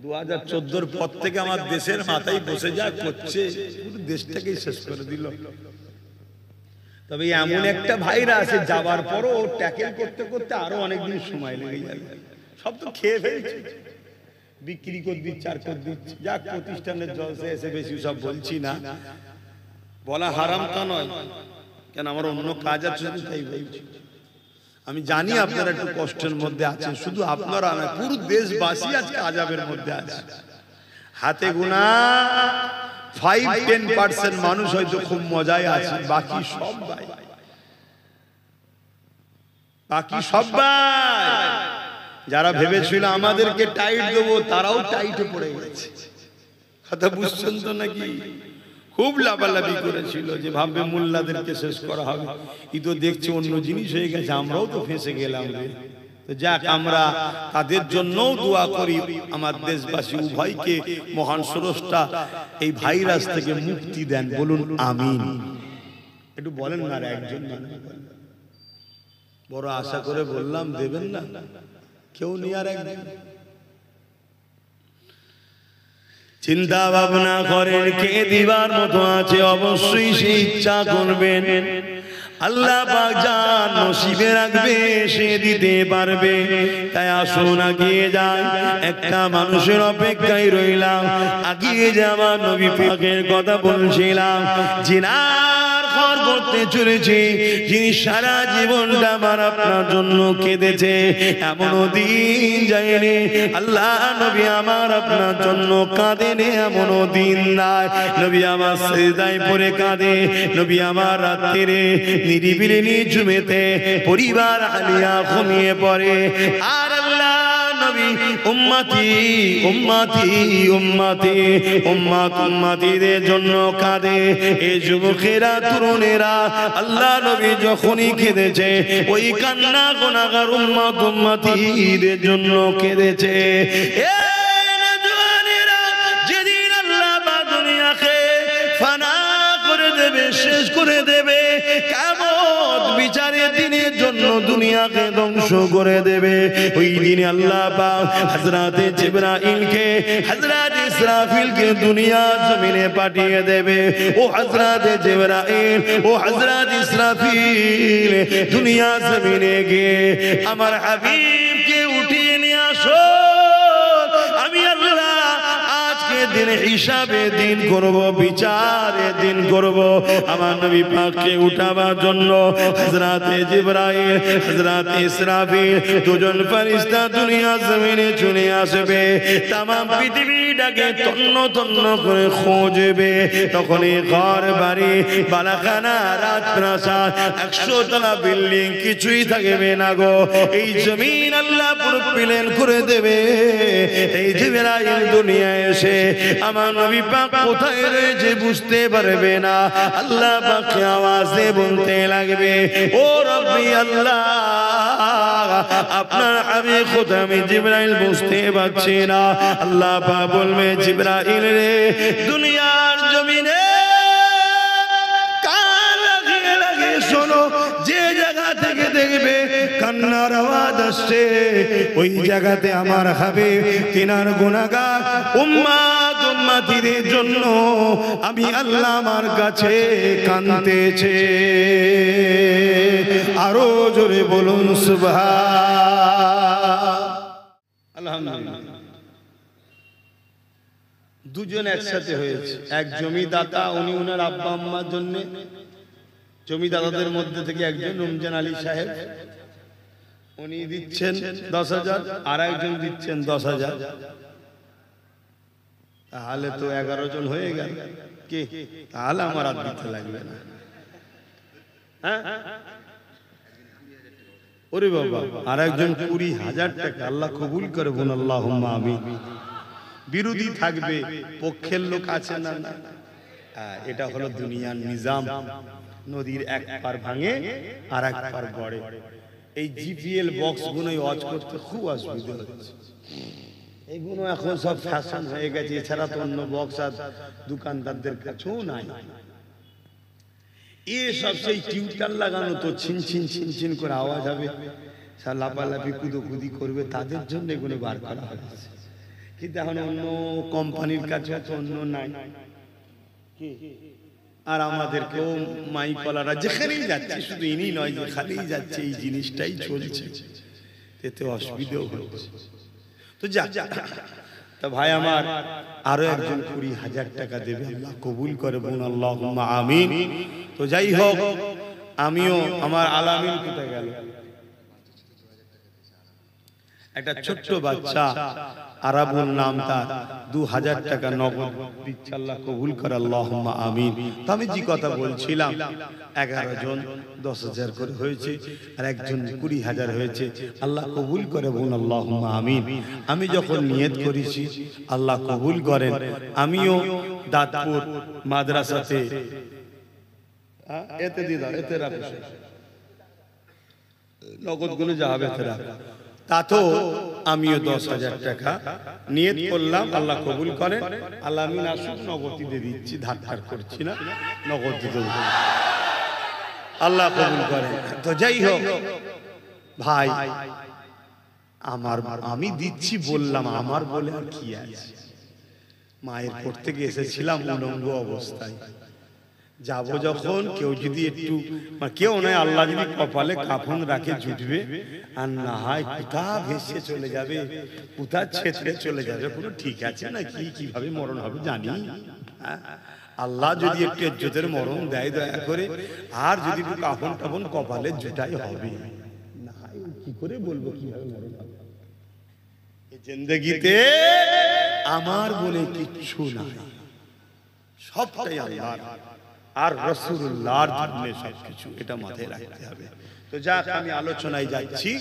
2014 পর থেকে আমার দেশের মাথায় বসে যা করছে, পুরো দেশটাকেই শেষ করে দিল। তবে এমন একটা ভাইরাস যাবার পরও ট্যাকেল করতে করতে আরো অনেকদিন সময় লেগে যাবে। সব তো খেয়ে ফেলছে, বিক্রি করে দিচ্ছে, আর করে দিচ্ছে। যাক, প্রতিষ্ঠানের জলসে এসে বেশি সব বলছি না, বলা হারাম তা নয়, কেন আমার অন্য কাজ আছে, তাই বলছি। আমি জানি আপনারা একটু কষ্টের মধ্যে আছেন, শুধু আপনারা না, পুরো দেশবাসী আজকে আযাবের মধ্যে আছে। হাতে গোনা 5-10% মানুষ হয়তো খুব মজায় আছে, বাকি সব ভাই, বাকি সবাই যারা ভেবেছিল আমাদেরকে টাইট দেবো, তারাও টাইটে পড়ে গেছে। কথা বুঝছেন তো নাকি? খুব লাভালাভি করেছিল যে ভাববে মোল্লাদেরকে শেষ করা হবে, ই তো দেখছে অন্য জিনিস হয়ে গেছে, আমরাও তো ফেঁসে গেলাম রে। তো যাক, আমরা তাদের জন্যও দোয়া করি, আমার দেশবাসী উভয়কে মহান স্রষ্টা এই ভাইরাস থেকে মুক্তি দেন, বলুন আমিন। একটু বলেন না, একজন বড় আশা করে বললাম, দেবেন না কেউ নিয়ে, আর একজন চিন্তা ভাবনা করেন কে দিবার মতো আছে, অবশ্যই সে ইচ্ছা করবেন। আল্লাহ পাক যার নসিবে রাখবে সে দিতে পারবে। তাই আসুন আগিয়ে যাই, একটা মানুষের অপেক্ষায় রইলাম। আগিয়ে যাওয়া নবী পাকের কথা বলছিলাম, জিনার ঘর করতে চলেছে, যিনি সারা জীবনটা আমার আপনার জন্য কেঁদেছে, এমনও দিন যায়নি আল্লাহ নবী আমার আপনার জন্য কাঁদেনি, এমনও দিন নাই নবী আমার সিজদায় পড়ে কাঁদে, নবী আমার রাত্রিরে নিরিবিলি নিঝুমেতে পরিবার হালিয়া ঘুমিয়ে পড়ে, আর আল্লাহ নবী উম্মতি উম্মতি উম্মতি উম্মত উম্মতিদের জন্য কাঁদে। এই যুবকেরা তরুণেরা আল্লাহ নবী যখনই কেঁদেছে, ওই কান্না গুনাহগার উম্মত উম্মতিদের জন্য কেঁদেছে। যেদিন আল্লাহ পাক দুনিয়াকে ফানা করে দেবে, শেষ করে দেবে, কিয়ামত বিচারের দিনের জন্য দুনিয়াকে ধ্বংস করে দেবে, ওই দিনে আল্লাহ পাক হযরতে জিবরাইলকে, হযরতে ইসরাফিলকে দুনিয়া জমিনে পাঠিয়ে দেবে। ও হযরতে জিবরাইল, ও হযরতে ইসরাফিল, দুনিয়া জমিনে গিয়ে আমার হাবিবকে উঠিয়ে নিয়ে আসো। আমি আল্লাহ আজকে দিন, হিসাবে দিন করব, বিচারে দিন করব। আমার নবী পাককে উঠাবার জন্য হযরতে জিবরাইল, হযরতে ইসরাফিল দুজন ফেরেশতা দুনিয়া জমিনে চলে আসবে। तमाम পৃথিবীটাকে তন্ন তন্ন করে খোঁজবে। তখন এই ঘর বাড়ি বালাখানা রাজপ্রাসাদ 100 তলা বিল্ডিং কিছুই থাকবে না গো। এই জমিন আল্লাহ পুরো প্লেন করে দেবে। এই জিবরাইল দুনিয়ায় এসে আমার নবী পাক কোথায় রয়েছে বুঝতে পারবে না। আল্লাহ পাককে আওয়াজে বলতে লাগবে, ও রব্বি আল্লাহ, আপনার আমি কোথায়? আমি জিবরাইল বুঝতে পারছি না। আল্লাহ পাক বলবে, জিবরাইল রে, দুনিয়ার জমিনে কান লাগিয়ে লাগিয়ে শোনো, যে জায়গা থেকে দেখবে কান্নার আওয়াজ আসছে, ওই জায়গাতে আমার হাবিব তিনার গুনাহগার উম্মত উম্মতিদের জন্য আমি আল্লাহ আমার কাছে কাঁদতেছে। আরো জোরে বলুন সুবহান। আলহামদুলিল্লাহ। দুজন একসাথে হয়েছে। এক জমিদাতা, উনি উনার আব্বা আম্মার জন্য, জমিদাতাদের মধ্যে থেকে একজন রমজান আলী সাহেব, উনি দিচ্ছেন 10,000, আর একজন দিচ্ছেন 10,000। তাহলে তো 11 জন হয়ে গেল। কে? তাহলে আমার আর দিতে লাগবে না। হ্যাঁ, ওরে বাবা, আর একজন 20,000 টাকা। আল্লাহ কবুল করে বলুন আল্লাহুম্মা আমিন। বিরোধী থাকবে, পক্ষের লোক আছে না? এটা হলো দুনিয়ার নিজাম। নদীর এক পার ভাঙে আর এক পার গড়ে। এই জিপিএল বক্স গুলো ওয়াচ করতে খুব অসুবিধা হচ্ছে। এইগুলো এখন সব ফ্যাশন হয়ে গেছে, এছাড়া তো অন্য বক্স আর দোকানদারদের কাছেও নাই। সব সেই টিউটার লাগানো, তো ছিন ছিন ছিন ছিন করে আওয়াজ হবে, লাপালাপি কুদোকুদি করবে, তাদের জন্য এগুলো বার করা হয়েছে। কিন্তু এখন অন্য কোম্পানির কাছে তো অন্য নাই। আর আমাদেরকেও মাইকলারা যেখানেই যাচ্ছে, শুধু ইনি নয়, যেখানেই যাচ্ছে এই জিনিসটাই চলছে, এতে অসুবিধাও হচ্ছে। তো যা তা ভাই আমার, আরো একজন 20,000 টাকা দেবে, আল্লাহ কবুল করে বলুন আল্লাহুম্মা আমিন। তো যাই হোক, আমিও আমার আলামিন কোথায় গেল? একটা ছোট্ট বাচ্চা, আরাবুল নাম তার, 2,000 টাকা নগদ দিচ্ছে, আল্লাহ কবুল করে আল্লাহুম্মা আমিন। তো আমি যে কথা বলছিলাম, 11 জন 10,000 করে হয়েছে, আর একজন 20,000 হয়েছে। আল্লাহ কবুল করে বলুন আল্লাহুম্মা আমিন। আমি যখন নিয়ত করেছি আল্লাহ কবুল করেন। আমিও দাঁতপুর মাদ্রাসাতে এতে দিদা এতে রাখো, নগদ গুলো যা হবে এতে রাখো, তাতেও আমিও 10,000 টাকা নিয়ত করলাম, আল্লাহ কবুল করেন। আল্লাহ আমিন। আসুক, নগদ দিয়ে দিচ্ছি, ধার ধার করছি না, নগদ দিতে আল্লাহ কবুল করেন। তো যাই হোক ভাই আমার, আমি দিচ্ছি বললাম, আমার বলে আর কি আছে। মায়ের পর থেকে এসেছিলাম উলঙ্গ অবস্থায়, যাব যখন, কেউ যদি একটু, কেউ নয়, আল্লাহ যদি কপালে কাফন রাখে জুটবে, আর না হয় কোথা ভেসে চলে যাবে, কোথা ছেঁচড়ে চলে যাবে, কোনো ঠিক আছে না? কি কিভাবে মরণ হবে জানি। আল্লাহ যদি একটু ইজ্জতের মরণ দেয় দয়া করে, আর যদি একটু কাফন টাফন কপালে জুটাই হবে, না হয় কি করে বলবো কিভাবে মরণ হবে। এই জিন্দেগিতে আমার বলে কিচ্ছু নাই, সবটাই আল্লাহর আর রাসূলুল্লাহর জন্য সবকিছু, এটা মাথায় রাখতে হবে। তো যাক, আমি আলোচনায় যাচ্ছি।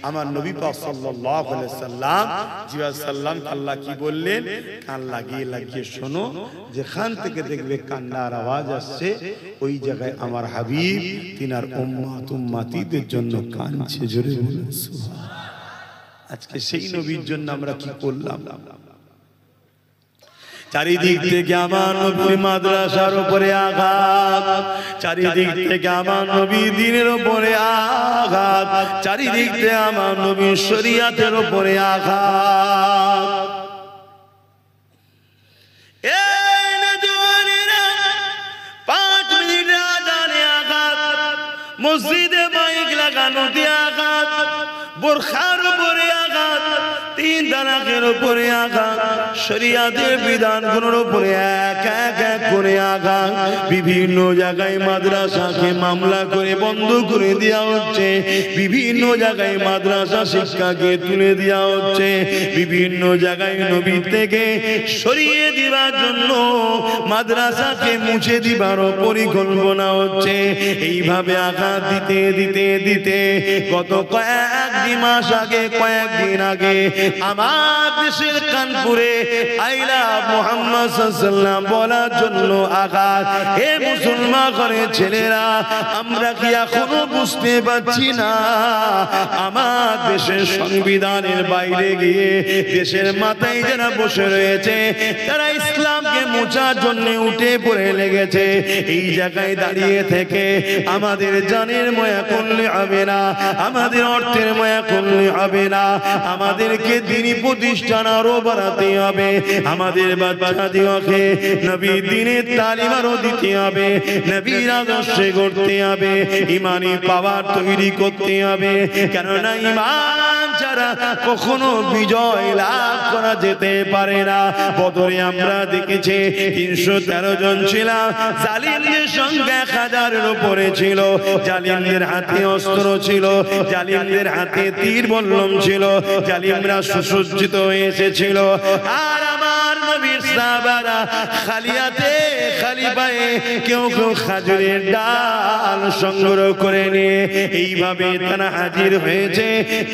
আমার নবী পাক সাল্লাল্লাহু আলাইহি সাল্লাম আল্লাহ কি বললেন? কান লাগিয়ে লাগিয়ে শোনো, যেখান থেকে দেখবে কান্নার আওয়াজ আসছে, ওই জায়গায় আমার হাবিব তিনার উম্মত উম্মতিদের জন্য কাঁদছে। জোরে বলুন সুবহানাল্লাহ। আজকে সেই নবীর জন্য আমরা কি করলাম? চারিদিক থেকে আমার নবীর মাদ্রাসার উপরে আঘাত, চারিদিক থেকে আমার নবীর দ্বীনের উপরে আঘাত, চারিদিক থেকে আমার নবীর শরীয়তের উপরে আঘাত। এই নওজওয়ানেরা 5 মিনিট আজানে আঘাত, মসজিদে মাইক লাগানো দিয়ে আঘাত, বোরখার উপরে আঘাত, তিন তালাকের উপরে আঘাত, শরিয়াতের বিধানগুলোর উপরে এক এক এক করে আঘাত। বিভিন্ন জায়গায় মাদ্রাসাকে মামলা করে বন্ধ করে দেওয়া হচ্ছে, বিভিন্ন জায়গায় মাদ্রাসা শিক্ষাকে তুলে দেওয়া হচ্ছে, বিভিন্ন জায়গায় নবী থেকে সরিয়ে দেওয়ার জন্য মাদ্রাসাকে মুছে দিবার পরিকল্পনা হচ্ছে। এইভাবে আঘাত দিতে দিতে দিতে গত কয়েকদিন মাস আগে, কয়েকদিন আগে আমার দেশের কানপুরে আইলা মুহাম্মদ সাল্লাল্লাহু আলাইহি ওয়াসাল্লাম বলার জন্য আঘাত। হে মুসলমান ঘরের ছেলেরা, আমরা কি এখনো বুঝতে পারছি না আমার দেশের সংবিধানের বাইরে গিয়ে দেশের মাথায় যারা বসে রয়েছে তারা ইসলামকে মোচার জন্য উঠে পড়ে লেগেছে। এই জায়গায় দাঁড়িয়ে থেকে আমাদের জানের মায়া করলে হবে না, আমাদের অর্থের মায়া করলে হবে না, আমাদেরকে দ্বীনি প্রতিষ্ঠান আরো বাড়াতে হবে, আমাদের বাচ্চাদেরকে নবী দ্বীনের তালিম আরো দিতে হবে, নবীর আদর্শে গড়তে হবে, ইমানি পাওয়ার তৈরি করতে হবে। কেননা ইমান ছাড়া কখনো বিজয় লাভ করা যেতে পারে না। বদরে আমরা দেখেছি 313 জন ছিলাম, জালিমদের সংখ্যা 1000-এর উপরে ছিল, জালিমদের হাতে অস্ত্র ছিল, জালিমদের হাতে তীর বল্লম ছিল, জালিমরা সুসজ্জিত হয়ে এসেছিল। আর আমার নবীর সাহাবারা খালি হাতে খালি পায়ে কেউ কেউ খাজুরের ডাল সংগ্রহ করে নিয়ে এইভাবে তারা হাজির হয়েছে।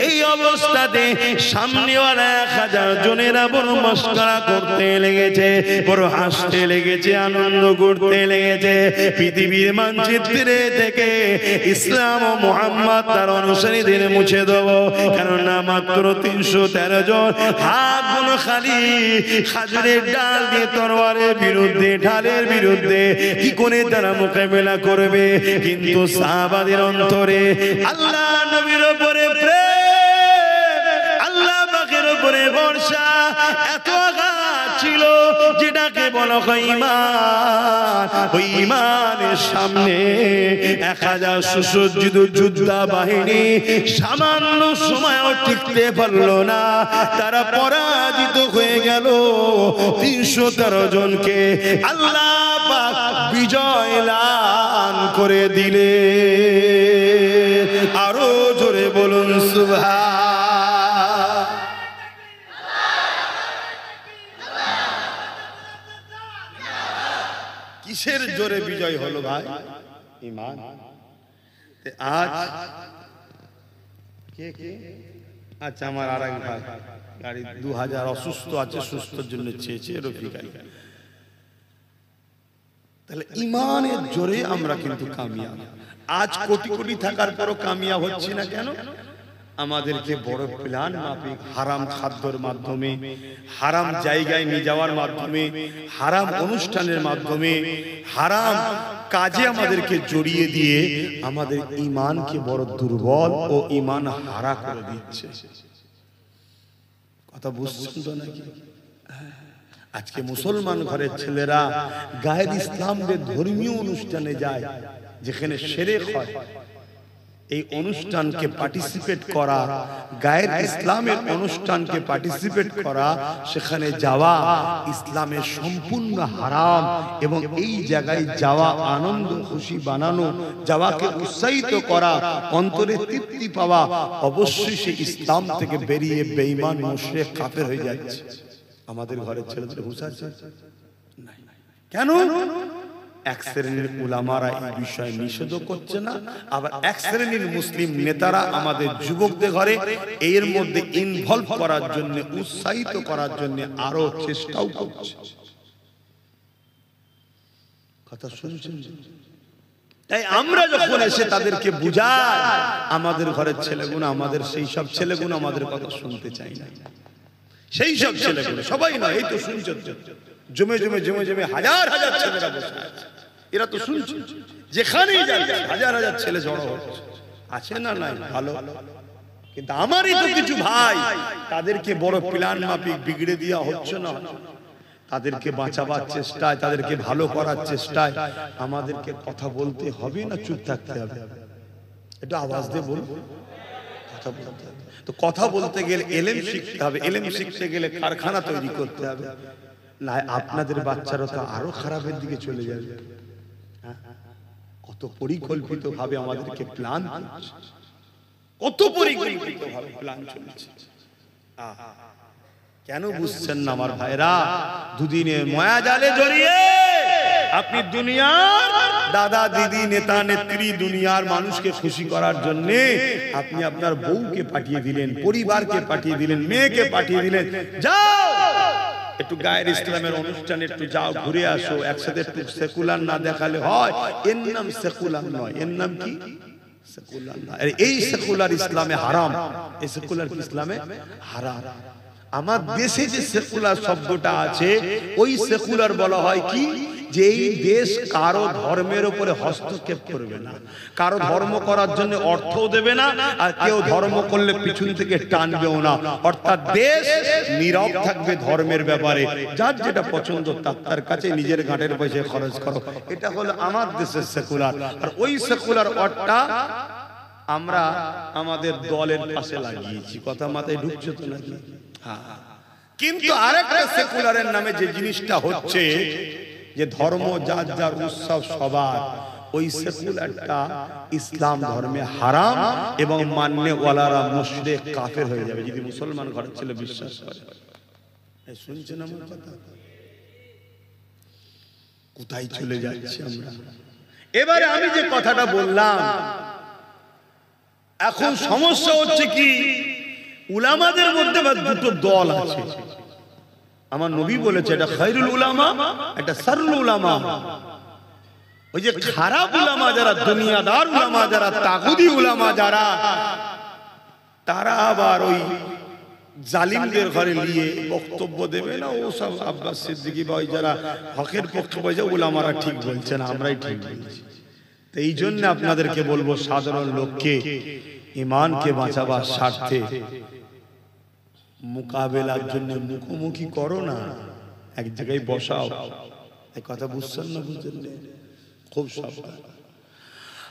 এই অবস্থাতে সামনেওয়ালা 1000 জনেরা বড় মস্করা করতে লেগেছে, বড় হাসতে লেগেছে, আনন্দ করতে লেগেছে। পৃথিবীর মানচিত্রে থেকে ইসলাম ও মুহাম্মদ তার অনুসারীদের মুছে দেব, কেননা মাত্র 313 জন হাতগুলো খালি খাজুরের ডাল দিয়ে তরবারের বিরুদ্ধে, ঢালের বিরুদ্ধে কি করে তারা মোকাবেলা করবে। কিন্তু সাহাবাদের অন্তরে আল্লাহ নবীর উপরে প্রেম, আল্লাহ পাকের উপরে ভরসা এত আঘাত ছিল যেটাকে বলা হয় ঈমান। ওই ঈমানের সামনে 1000 সুসজ্জিত যোদ্ধা বাহিনী সামান্য সময়ও টিকতে পারলো না, তারা পরাজিত হয়ে গেল। 313 জনকে আল্লাহ পাক বিজয় লাভ করে দিলে। আরো জোরে বলুন সুবহান। কিসের জোরে বিজয় হলো ভাই? ঈমান। আজ কে কে? আচ্ছা, আমার আরেক ভাই গাড়ি 2000 অসুস্থ আছে, সুস্থর জন্য চেয়েছে রফিকাই। তাহলে ঈমানের জোরে আমরা কিন্তু কামিয়াব। আজ কোটি কোটি থাকার পরও কামিয়াব হচ্ছি না কেন? আমাদেরকে বড় প্ল্যান মাফিক হারাম খাদ্যের মাধ্যমে, হারাম জায়গায় নিয়ে যাওয়ার মাধ্যমে, হারাম অনুষ্ঠানের মাধ্যমে, হারাম কাজে আমাদেরকে জড়িয়ে দিয়ে আমাদের ঈমানকে বড় দুর্বল ও ঈমান হারা করে দিচ্ছে। কথা বুঝছেন তো নাকি? আজকে মুসলমান ঘরের ছেলেরা গায়ের ইসলামের ধর্মীয় অনুষ্ঠানে যায়, যেখানে শিরক হয়, এই অনুষ্ঠানকে পার্টিসিপেট করা, গায়ের ইসলামের অনুষ্ঠানকে পার্টিসিপেট করা, সেখানে যাওয়া ইসলামের সম্পূর্ণ হারাম। এবং এই জায়গায় যাওয়া আনন্দ খুশি বানানো, যাওয়াকে উৎসাহিত করা, অন্তরে তৃপ্তি পাওয়া, অবশ্যই সে ইসলাম থেকে বেরিয়ে বেঈমান মুশরিক কাফের হয়ে যাচ্ছে। আমাদের ঘরের ছেলেদের হুঁশ আছে? কেন? এক শ্রেণীর উলামারা এই বিষয়ে নিষেধ করছে না, আবার এক শ্রেণীর মুসলিম নেতারা আমাদের যুবকদের ঘরে এর মধ্যে ইনভলভ করার জন্য, উৎসাহিত করার জন্য আরো চেষ্টাও করছে। কথা শুনছেন? তাই আমরা যখন এসে তাদেরকে বুঝাই, আমাদের ঘরের ছেলেগুলো, আমাদের সেই সব ছেলেগুলো আমাদের কথা শুনতে চাই না। সেই সব ছেলেগুলো সবাই নয়, এই তো শুনছেন, জমে জমে জমে জমে হাজার হাজার ছেলেরা বসে আছে, এরা তো শুনছে, যেখানেই যাচ্ছে হাজার হাজার ছেলে জড়ো হচ্ছে, আছে না নাই? ভালো। কিন্তু আমারই তো কিছু ভাই, তাদেরকে বড় প্ল্যান মাফিক বিগড়ে দেওয়া হচ্ছে না, তাদেরকে বাঁচাবার চেষ্টায়, তাদেরকে ভালো করার চেষ্টায় আমাদেরকে কথা বলতে হবে না চুপ থাকতে হবে? এটা আওয়াজ দিয়ে বলুন। কথা বলতে হবে। তো কথা বলতে গেলে এলেম শিখতে হবে, এলেম শিখতে গেলে কারখানা তৈরি করতে হবে, না আপনাদের বাচ্চারা তো আরো খারাপের দিকে চলে যাবে। কত পরিকল্পিত ভাবে আমাদেরকে প্ল্যান করছে, কত পরিকল্পিত ভাবে প্ল্যান চলছে। কেন বুঝছেন না আমার ভাইরা? দুদিনে মায়া জালে জড়িয়ে আপনি দুনিয়ার দাদা দিদি নেতা নেত্রী দুনিয়ার মানুষকে খুশি করার জন্য আপনি আপনার বউকে পাঠিয়ে দিলেন, পরিবারকে পাঠিয়ে দিলেন, মেয়েকে পাঠিয়ে দিলেন, যাও একটু গায়ের ইসলামের অনুষ্ঠানে একটু যাও, ঘুরে আসো, একসাথে একটু সেকুলার না দেখালে হয়? এর নাম সেকুলার নয়, এর নাম কি? সেকুলার না। এই সেকুলার ইসলামে হারাম, এই সেকুলার ইসলামে হারাম। আমার দেশে যে সেকুলার শব্দটা আছে, ওই সেকুলার বলা হয় কি, যে এই দেশ কারো ধর্মের উপরে হস্তক্ষেপ করবে না, কারো ধর্ম করার জন্য অর্থও দেবে না, আর কেউ ধর্ম করলে পিছন থেকে টানবেও না। অর্থাৎ দেশ নীরব থাকবে ধর্মের ব্যাপারে, যার যেটা পছন্দ তার কাছে নিজের ঘাটের পয়সা খরচ করো। এটা হলো আমার দেশের সেকুলার। আর ওই সেকুলার অর্থটা আমরা আমাদের দলের পাশে লাগিয়েছি। কথা মাথায় ঢুকছে তো নাকি? হ্যাঁ। কিন্তু আরেকটা সেকুলারের নামে যে জিনিসটা হচ্ছে, যে ধর্ম যার যার উৎসব সবার, ওই সেকুলারটা ইসলাম ধর্মে হারাম এবং মাননে ওয়ালারা মুশরিক কাফের হয়ে যাবে যদি মুসলমান ঘরের ছেলে বিশ্বাস করে। শুনছেন আমার কথা? কোথায় চলে যাচ্ছি আমরা? এবারে আমি যে কথাটা বললাম, এখন সমস্যা হচ্ছে কি, উলামাদের মধ্যে দুটো দল আছে। আমার নবী বলেছে এটা খায়রুল উলামা, এটা শাররুল উলামা। ওই যে খারাপ উলামা যারা, দুনিয়াদার উলামা যারা, তাগুদি উলামা যারা, তারা আবার ওই জালিমদের ঘরে নিয়ে বক্তব্য দেবে না। ও সব আব্বাস সিদ্দিকী বা ওই যারা হকের পক্ষে বলছে, উলামারা ঠিক বলছে না, আমরাই ঠিক বলছি। তো এই জন্য আপনাদেরকে বলবো, সাধারণ লোককে ঈমানকে বাঁচাবার স্বার্থে মোকাবেলার জন্য মুখোমুখি করো না, এক জায়গায় বসাও। এই কথা বুঝছেন না? বুঝছেন না? খুব সাবধান।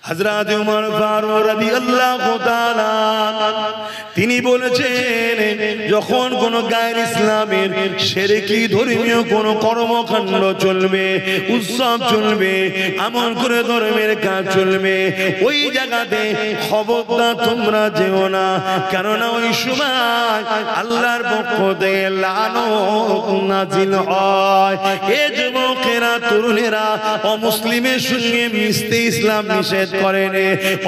হযরত ওমর ফারুক রাদিয়াল্লাহু তাআলা তিনি বলেছেন, যখন কোন গায়ের ইসলামের শিরকি ধর্মীয় কোন কর্মকাণ্ড চলবে, উৎসব চলবে, আমল করে ধর্মের কাজ চলবে, ওই জায়গাতে খবরদার তোমরা যেও না, কেননা ওই সময় আল্লাহর পক্ষ থেকে লানত নাজিল হয়। এ যুবকেরা, তরুণেরা, অমুসলিমের সঙ্গে মিশতে ইসলাম নিষেধ করেনি,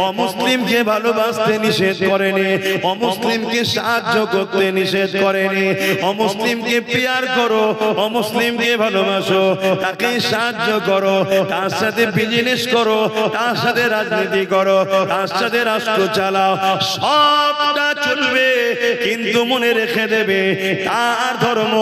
অমুসলিমকে ভালোবাসতে নিষেধ করেনি, অমুসলিমকে সাহায্য করতে নিষেধ করেনি। অমুসলিমকে প্যার করো, অমুসলিমকে ভালোবাসো, তাকে সাহায্য করো, তার সাথে বিজনেস করো, তার সাথে রাজনীতি করো, তার সাথে রাষ্ট্র চালাও, সবটা চলবে। কিন্তু মনে রেখে দেবে, তার ধর্ম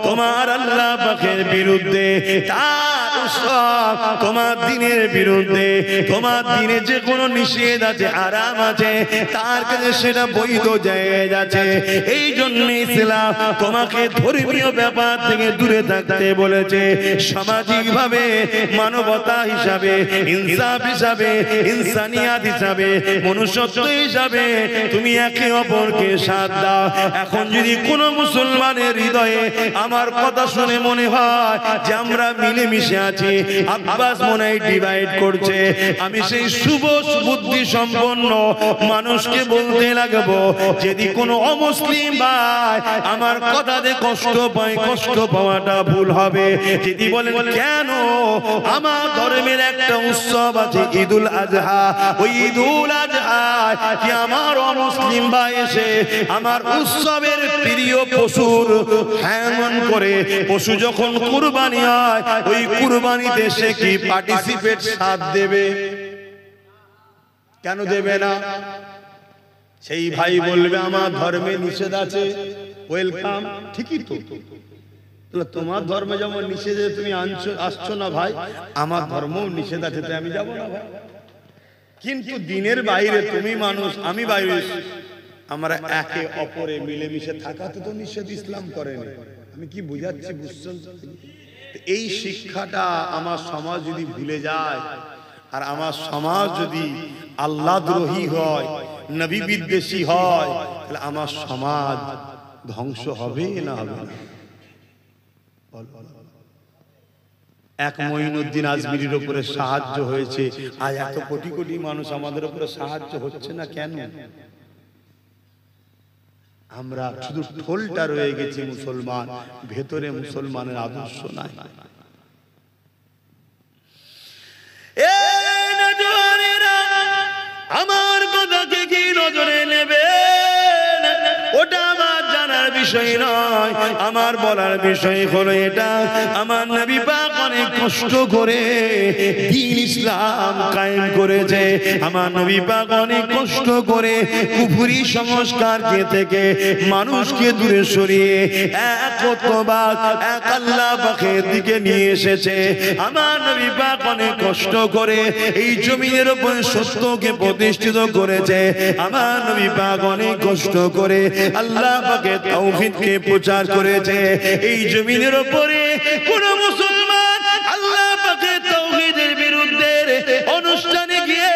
তোমার আল্লাহ পাকের বিরুদ্ধে, তার উৎসব তোমার দ্বীনের বিরুদ্ধে, তোমার দ্বীনে যে কোনো নিষেধ আছে, আরাম আছে, তার কাছে সেটা বৈধ জায়েজ আছে। এই জন্য ইসলাম তোমাকে ধর্মীয় ব্যাপার থেকে দূরে থাকতে বলেছে। সামাজিক ভাবে, মানবতা হিসাবে, ইনসাফ হিসাবে, ইনসানিয়াত হিসাবে, মনুষ্যত্ব হিসাবে তুমি একে অপরকে সাথ দাও। এখন যদি কোনো মুসলমানের হৃদয়ে আমার কথা শুনে মনে হয় যে আমরা মিলেমিশে আছি, আব্বাস মনে হয় ডিভাইড করছে, আমি সেই শুভ বুদ্ধি সম্পন্ন মানুষকে বলতে লাগবো, যদি কোনো অমুসলিম ভাই আমার কথাতে কষ্ট পায়, কষ্ট পাওয়াটা ভুল হবে। যদি বলেন কেন, আমার ধর্মের একটা উৎসব আছে ঈদুল আজহা, ওই ঈদুল আজহা কি আমার অমুসলিম ভাই এসে আমার উৎসবের প্রিয় পশুর হ্যামন করে, পশু যখন কুরবানি হয়, ওই কুরবানিতে সে কি পার্টিসিপেট সাথ দেবে? কেন দেবে না? সেই ভাই বলবে আমার ধর্মে নিষেধ আছে, ওয়েলকাম, ঠিকই তো। তোমার ধর্মে যেমন নিষেধ তুমি আসছো না ভাই, আমার ধর্মও নিষেধ আছে, তাই আমি যাবো না ভাই। কিন্তু দিনের বাইরে তুমি মানুষ, আমি বাইরে, আমরা একে অপরে মিলেমিশে থাকাতে তো নিষেধ ইসলাম করেনি। আমি কি বুঝাচ্ছি, বুঝছেন? এই শিক্ষাটা আমার সমাজ যদি ভুলে যায়, আর আমার সমাজ যদি আল্লাহদ্রোহী হয়, নবী বিদ্বেষী হয়, তাহলে আমার সমাজ ধ্বংস হবে না হবে না? এক মঈনুদ্দিন আজমিরির উপরে সাহায্য হয়েছে, আজ এত কোটি কোটি মানুষ আমাদের উপরে সাহায্য হচ্ছে না কেন? আমরা শুধু ঠোলটা রয়ে গেছি মুসলমান, ভেতরে মুসলমানের আদর্শ নাই। আমার কথাকে কি নজরে নেবে ওটা আমার জানার বিষয় নয়, আমার বলার বিষয় হলো এটা, আমার নবী পাক অনেক কষ্ট করে দ্বীন ইসলাম কায়েম করেছে। আমার নবী পাক অনেক কষ্ট করে কুফরি সংস্কারকে থেকে মানুষকে দূরে সরিয়ে একত্ববাদ, এক আল্লাহ পাকের দিকে নিয়ে এসেছে। আমার নবী পাক অনেক কষ্ট করে এই জমিনের উপর সত্যকে প্রতিষ্ঠিত করেছে। আমার নবী পাক অনেক কষ্ট করে আল্লাহ পাকের তাওহীদকে প্রচার করেছে। এই জমিনের উপরে কোন মুসলমান আল্লাহ পাকের তাওহীদের বিরুদ্ধে অনুষ্ঠানে গিয়ে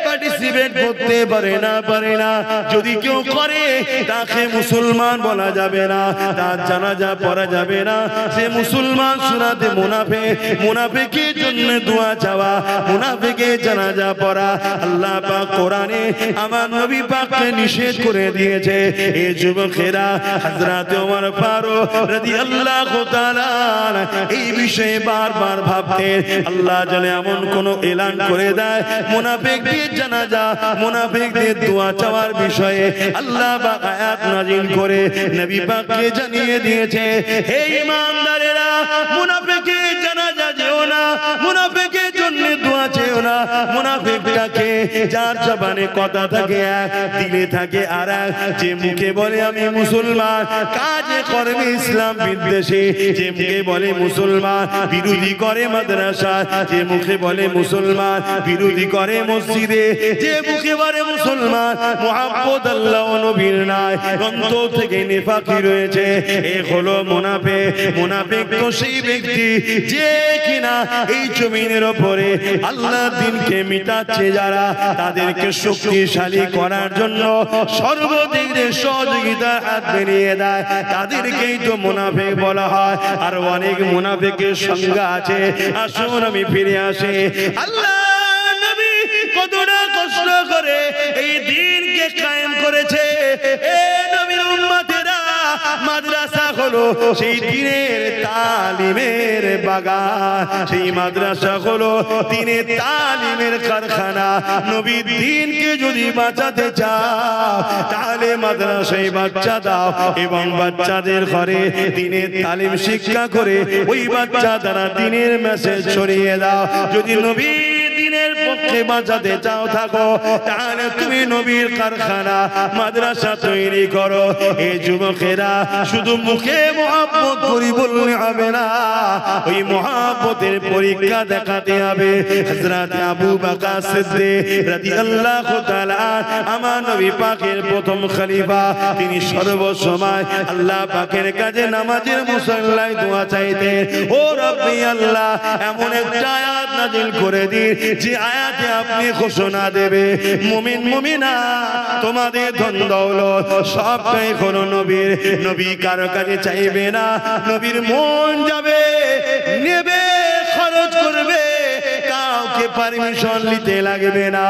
পার্টিসিপেট করতে পারে না। যদি কেউ করে তাকে মুসলমান বলা যাবে না, তার জানাজা পড়া যাবে না। সে মুসলমান সুরাতে মুনাফিক, মুনাফিকের জন্য দোয়া চাওয়া, মুনাফিকের জানাজা পড়া আল্লাহ পাক কোরআনে আমার নবী পাককে নিষেধ করে দিয়েছে। এই যুবকেরা হযরত ওমর ফারুক রাদিয়াল্লাহু তাআলা এই বিষয়ে বারবার ভাবতেন, আল্লাহ যেন এমন কোন এলান করে দেয় মুনাফিকদের জানাজা, মুনাফিকদের দোয়া চাওয়ার বিষয়ে আল্লাহ পাক আয়াত নাযিল করে নবী পাককে জানিয়ে দিয়েছে, হে ঈমানদারেরা, মুনাফিকের জানাজা যেও না, মুনাফিকের জন্য দোয়া চেও না। মুনাফিকটাকে যার জবানে কথা থাকে এক, দিলে থাকে আরেক, যে মুখে বলে আমি মুসলমান, কাজে কর্মে ইসলাম বিদ্বেষী, যে মুখে বলে মুসলমান বিরোধী করে মাদ্রাসা, যে মুখে বলে মুসলমান বিরোধী করে মসজিদে, যে মুখে বলে মুসলমান মুহাব্বত আল্লাহ ও নবীর নাই, অন্তর থেকে নিফাকি রয়েছে। এ হলো মুনাফিক। মুনাফিক তো সেই ব্যক্তি যে কিনা এই জমিনের উপরে আল্লাহর দ্বীনকে মিটাচ্ছে, যারা তাদেরকে শক্তিশালী করার জন্য সর্বদিক দিয়ে সহযোগিতার হাত বেরিয়ে দেয়, তাদেরকেই তো মুনাফিক বলা হয়। আর অনেক মুনাফিকের সংজ্ঞা আছে। আসুন আমি ফিরে আসি, আল্লাহ নবী কতটা কষ্ট করে এই দ্বীনকে কায়েম করেছে। এ নবীর উম্মতেরা, মাদ্রাসা হলো সেই দ্বীনের তালিমের বাগান, সেই মাদ্রাসা হলো দ্বীনের তালিমের কারখানা। নবীর দ্বীনকে যদি বাঁচাতে চাও তাহলে মাদ্রাসায় বাচ্চা দাও এবং বাচ্চাদের ঘরে দ্বীনের তালিম শিক্ষা করে ওই বাচ্চা দ্বারা দ্বীনের মেসেজ ছড়িয়ে দাও। যদি নবী দ্বীনের পক্ষে বাঁচাতে চাও থাকো, তাহলে তুমি নবীর কারখানা মাদ্রাসা তৈরি করো। এই যুবকেরা শুধু মুখে মুহাব্বত করি বললে হবে না, ওই মুহাব্বতের পরীক্ষা দেখাতে হবে। হযরত আবু বকর সিদ্দিক রাদিয়াল্লাহু তাআলা আমার নবী পাকের প্রথম খলিফা, তিনি সর্বসময় আল্লাহ পাকের কাছে নামাজের মুসল্লায় দোয়া চাইতেন, ও রব্বি আল্লাহ, এমন একটা আয়াত নাযিল করে দিন যে আয়াতে আপনি ঘোষণা দেবে মুমিন মুমিনা তোমাদের ধন দৌলত সবটাই হলো নবীর। নবী কারো কাছে চাইবে না, নবীর মন যাবে, নেবে, খরচ করবে, কাউকে পারমিশন নিতে লাগবে না।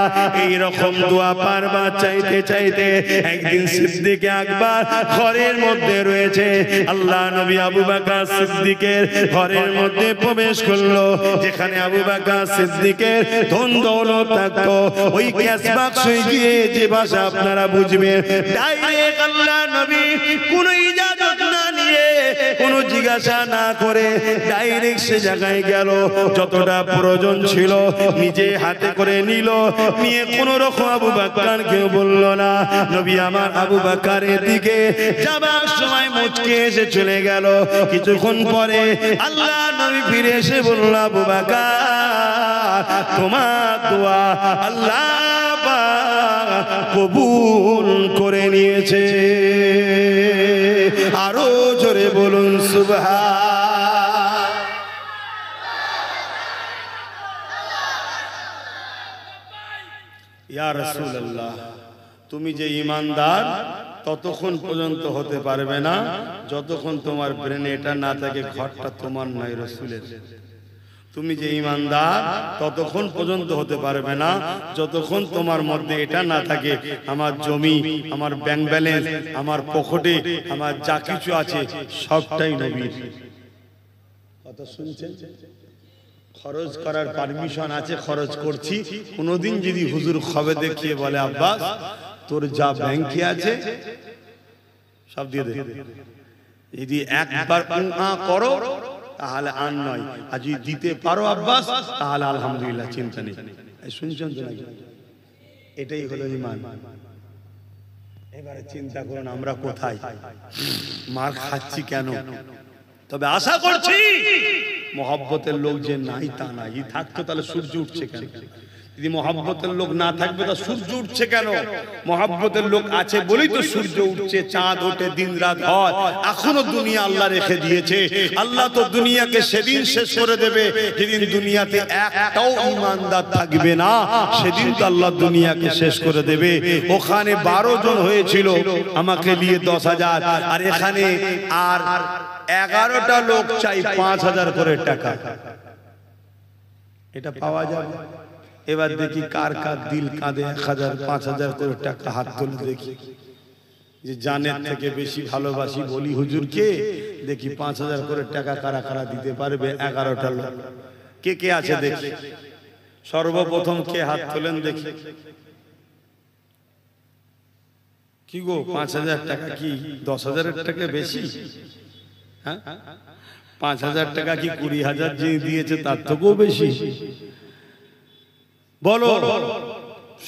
এই রকম দোয়া বারবার চাইতে চাইতে একদিন সিদ্দিক আকবর ঘরের মধ্যে রয়েছে, আল্লাহ নবী আবু বকর সিদ্দিকের ঘরের মধ্যে প্রবেশ করলো, যেখানে আবু বকর সিদ্দিকের ধন দৌলত থাকতো। ওই ক্যাশ বাক্সে গিয়ে যে ভাষা আপনারা বুঝবেন, ডাইরেক্ট আল্লাহ নবী কোনো ইজাজত না নিয়ে, কোনো জিজ্ঞাসা না করে ডাইরেক্ট সে জায়গায় গেল, যতটা প্রয়োজন ছিল নিজে হাতে করে নিল, নিয়ে কোন রকম আবু বকর কেউ বলল না। নবী আমার আবু বকরের দিকে যাবার সময় মুচকে এসে চলে গেল। কিছুক্ষণ পরে আল্লাহ নবী ফিরে এসে বলল, আবু বকর, তোমার দোয়া আল্লাহ কবুল করে নিয়েছে। আরো জোরে বলুন সুবহান। ইয়া রাসূলুল্লাহ, তুমি যে ঈমানদার ততক্ষণ পর্যন্ত হতে পারবে না যতক্ষণ তোমার ব্রেনে এটা না থাকে ঘরটা তোমার নয় রাসূলের। তুমি যে ঈমানদার ততক্ষণ পর্যন্ত হতে পারবে না যতক্ষণ তোমার মধ্যে এটা না থাকে আমার জমি, আমার ব্যাংক ব্যালেন্স, আমার পকেটে আমার যা কিছু আছে সবটাই নবীর। কথা শুনছেন? খরচ করার পারমিশন আছে, খরচ করছি। কোনোদিন যদি হুজুর খবে দেখিয়ে বলে আব্বাস তোর যা ব্যাংকে আছে সব দিয়ে দে, যদি একবার করো তাহলে আর নয়, আর যদি দিতে পারো আব্বাস তাহলে আলহামদুলিল্লাহ, চিন্তা নেই। শুনছেন তো নাকি? এটাই হলো ঈমান। এবারে চিন্তা করুন আমরা কোথায়, মার খাচ্ছি কেন? তবে আশা করছি মহব্বতের লোক যে নাই তা নাই, থাকতো তাহলে সূর্য উঠছে কেন? যদি মহব্বতের লোক না থাকবে তা সূর্য উঠছে কেন? মহব্বতের লোক আছে বলেই তো সূর্য উঠছে, চাঁদ ওঠে, দিন রাত হয়। এখনো দুনিয়া আল্লাহ রেখে দিয়েছে। আল্লাহ তো দুনিয়াকে সেদিন শেষ করে দেবে যেদিন দুনিয়াতে একটাও ঈমানদার থাকবে না, সেদিন তো আল্লাহ দুনিয়াকে শেষ করে দেবে। ওখানে 12 জন হয়েছিল, আমাকে নিয়ে 10,000, আর এখানে আর 11টা লোক চাই 5,000 করে টাকা। এটা পাওয়া যাবে? এবার দেখি কার কার দিল কাঁদে 1,000 5,000 করে টাকা হাত তুলে দেখি, যে জানের থেকে বেশি ভালোবাসি বলি হুজুরকে। দেখি 5,000 করে টাকা কারা কারা দিতে পারবে? 11টা লোক। কে কে আছে দেখি, সর্বপ্রথম কে হাত তোলেন দেখি। কি গো 5,000 টাকা কি 10,000 টাকা বেশি? হ্যাঁ, 5,000 টাকা কি 20,000 যে দিয়েছে তার থেকেও বেশি? বলো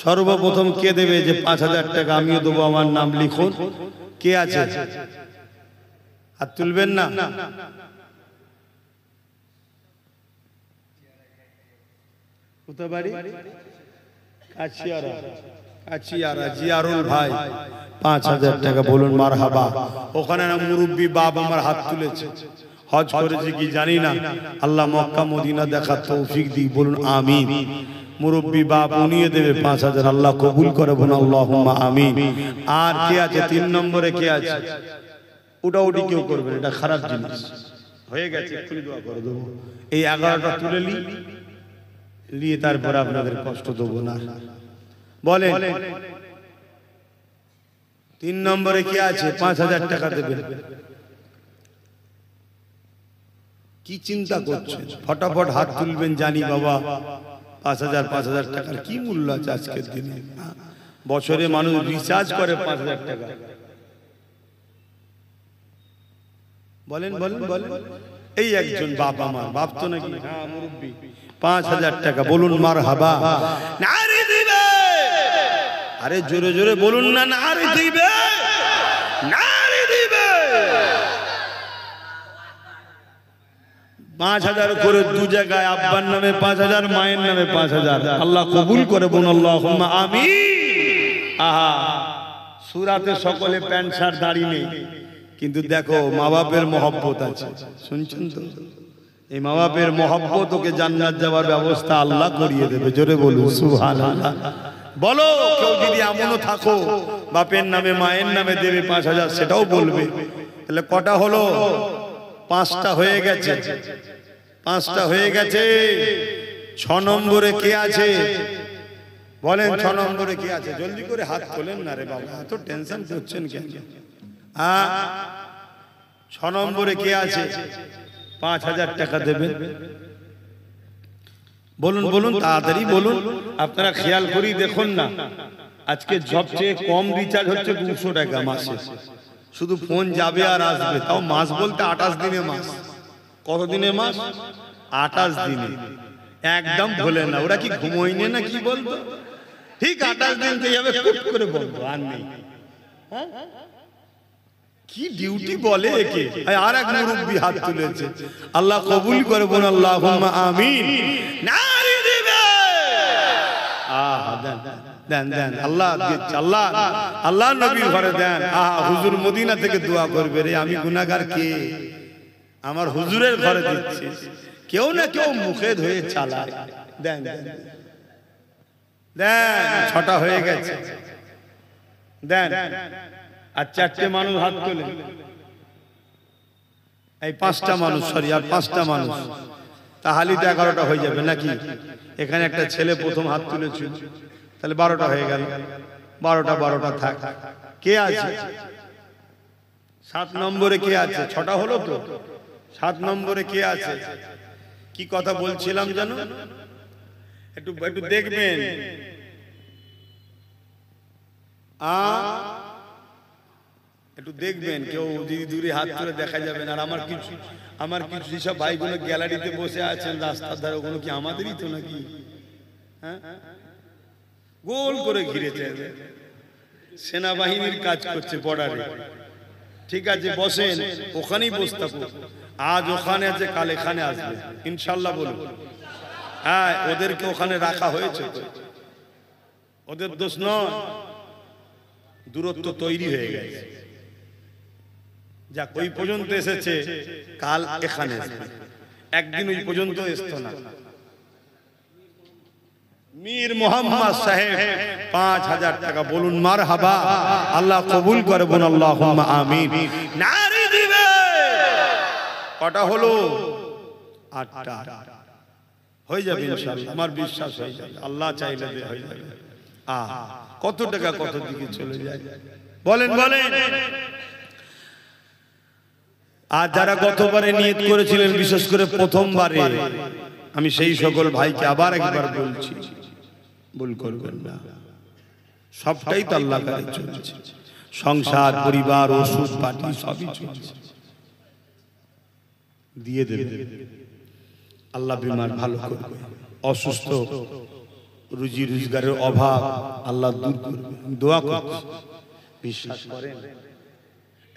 সর্বপ্রথম কে দেবে যে 5,000 টাকা আমিও দেবো, আমার নাম লিখুন। কে আছে? হাত তুলবেন না? কোথায় বাড়ি? কাছিয়ারা জিয়ারুল ভাই 5,000 টাকা বলুন মারহাবা। ওখানে না মুরব্বী বাপ আমার হাত তুলেছে, হজ করেছে কি জানি না, আল্লাহ মক্কা মদিনা দেখার তৌফিক দিক, বলুন আমিন। মুরব্বী বাপ উনিয়ে দেবে 5,000, আল্লাহ কবুল করে বলুন আল্লাহুম্মা আমিন। আর কে আছে 3 নম্বরে? কে আছে? উঠাউঠি কেউ করবেন, এটা খারাপ জিনিস হয়ে গেছে, একটু দোয়া করে দেবো। এই 11টা তুলে নিয়ে তারপরে আপনাদের কষ্ট দেবো না। বলে 3 নম্বরে কে আছে 5,000 টাকা দেবেন? কি চিন্তা করছেন? ফটাফট হাত তুলবেন, জানি বাবা 5,000 টাকার কি মূল্য আছে আজকের দিনে। বছরে মানুষ রিচার্জ করে 5,000 টাকা। বলেন বলেন বলেন। এই একজন বাপ, আমার বাপ তো নাকি, হ্যাঁ মুরব্বী, 5,000 টাকা বলুন মারহাবা। নারে দিবে, আরে জোরে জোরে বলুন না, নারে দিবে, নারে দিবে। 5,000 করে দু জায়গায়, আব্বার নামে 5,000, মায়ের নামে 5,000। আল্লাহ কবুল করে বলুন আল্লাহুম্মা আমিন। আহা, সূরাতে সকলে প্যান্ট শার্ট দাড়ি নেই, কিন্তু দেখো মা বাপের মহব্বত আছে। শুনছেন তো? এই মা বাপের মহব্বত ওকে জান্নাত যাওয়ার ব্যবস্থা আল্লাহ করিয়ে দেবে। জোরে বলুন সুবহানাল্লাহ। বলো কেউ যদি এমনও থাকো বাপের নামে মায়ের নামে দেবে 5,000, সেটাও বলবে। তাহলে কটা হলো? 5টা হয়ে গেছে, 5টা হয়ে গেছে। 6 নম্বরে কে আছে বলেন? 6 নম্বরে কে আছে? জলদি করে হাত তোলেন না রে বাবা, এত টেনশন করছেন কেন? 6 নম্বরে কে আছে 5,000 টাকা দেবে? বলুন বলুন, তাড়াতাড়ি বলুন। আপনারা খেয়াল করি দেখুন না, আজকে সবচেয়ে কম রিচার্জ হচ্ছে 200 টাকা মাসে। শুধু ফোন যাবে আর আসবে, তাও মাস বলতে 28 দিনে মাস। কত দিনে মাস? 28 দিনে। একদম ভুলেন না, ওরা কি ঘুমোয়নি না কি বলতো? ঠিক 28 দিন তো যাবে, কুট করে বলবো আর নেই। কি ডিউটি বলে একে। আর এক মুরব্বী হাত তুলেছে, আল্লাহ কবুল করে বলুন আল্লাহুম্মা আমিন। নারে দিবে, দেন দেন, আল্লাহ দিচ্ছে, আল্লাহ আল্লাহ নবীর ঘরে দেন। হুজুর মদিনা থেকে দোয়া করবে রে, আমি গুনাহগার, কে আমার হুজুরের ঘরে দিচ্ছে। কেউ না কেউ মুখে ধুয়ে চালায়। দেন দেন দেন। 6টা হয়ে গেছে। দেন। আর 4টে মানুষ হাত তোলে, এই 5টা মানুষ, সরি আর 5টা মানুষ, তাহলে তো 11টা হয়ে যাবে নাকি? এখানে একটা ছেলে প্রথম হাত তুলেছিল, তাহলে 12টা হয়ে গেল। 12টা থাক। কে আছে 7 নম্বরে? কে আছে? 6টা হলো তো। 7 নম্বরে কে আছে? কি কথা বলছিলাম জানো? একটু দেখবেন। একটু দেখবেন, কেউ যদি দূরে হাত তুলে দেখা যাবে না। আর আমার কিছু যেসব ভাইগুলো গ্যালারিতে বসে আছেন রাস্তার ধারে, ওগুলো কি আমাদেরই তো নাকি? হ্যাঁ, গোল করে ঘিরেছে, সেনাবাহিনীর কাজ করছে বর্ডারে। ঠিক আছে, বসেন, ওখানেই বসে থাকুন। আজ ওখানে আছে, কাল এখানে আসবে ইনশাল্লাহ বলুন। হ্যাঁ, ওদেরকে ওখানে রাখা হয়েছে তো, ওদের দোষ নয়, দূরত্ব তৈরি হয়ে গেছে। যাক, ওই পর্যন্ত এসেছে, কাল এখানে আসবে। একদিন ওই পর্যন্ত আসতো না। মীর মোহাম্মদ সাহেব 5000 টাকা, বলুন মারহাবা, আল্লাহ কবুল করে, বলুন আল্লাহুম্মা আমিন। নারী দিবে। কটা হলো? 8টা। হয়ে যাবে ইনশাআল্লাহ, আমার বিশ্বাস হয়ে যাবে, আল্লাহ চাইলে হয়ে যাবে। কত টাকা কত দিকে চলে যায় বলেন বলেন। আর যারা গতবারে নিয়ত করেছিলেন, বিশেষ করে প্রথমবারে, আমি সেই সকল ভাইকে আবার একবার বলছি, ভুল করবেন না। সবটাই তো আল্লাহ কাছে চলছে, সংসার, পরিবার, ওষুধ পাটি সবই চলছে। দিয়ে দেবে, আল্লাহ বিমার ভালো করবে, অসুস্থ রুজি রোজগারের অভাব আল্লাহ দূর করবে। দোয়া করছি, বিশ্বাস করেন,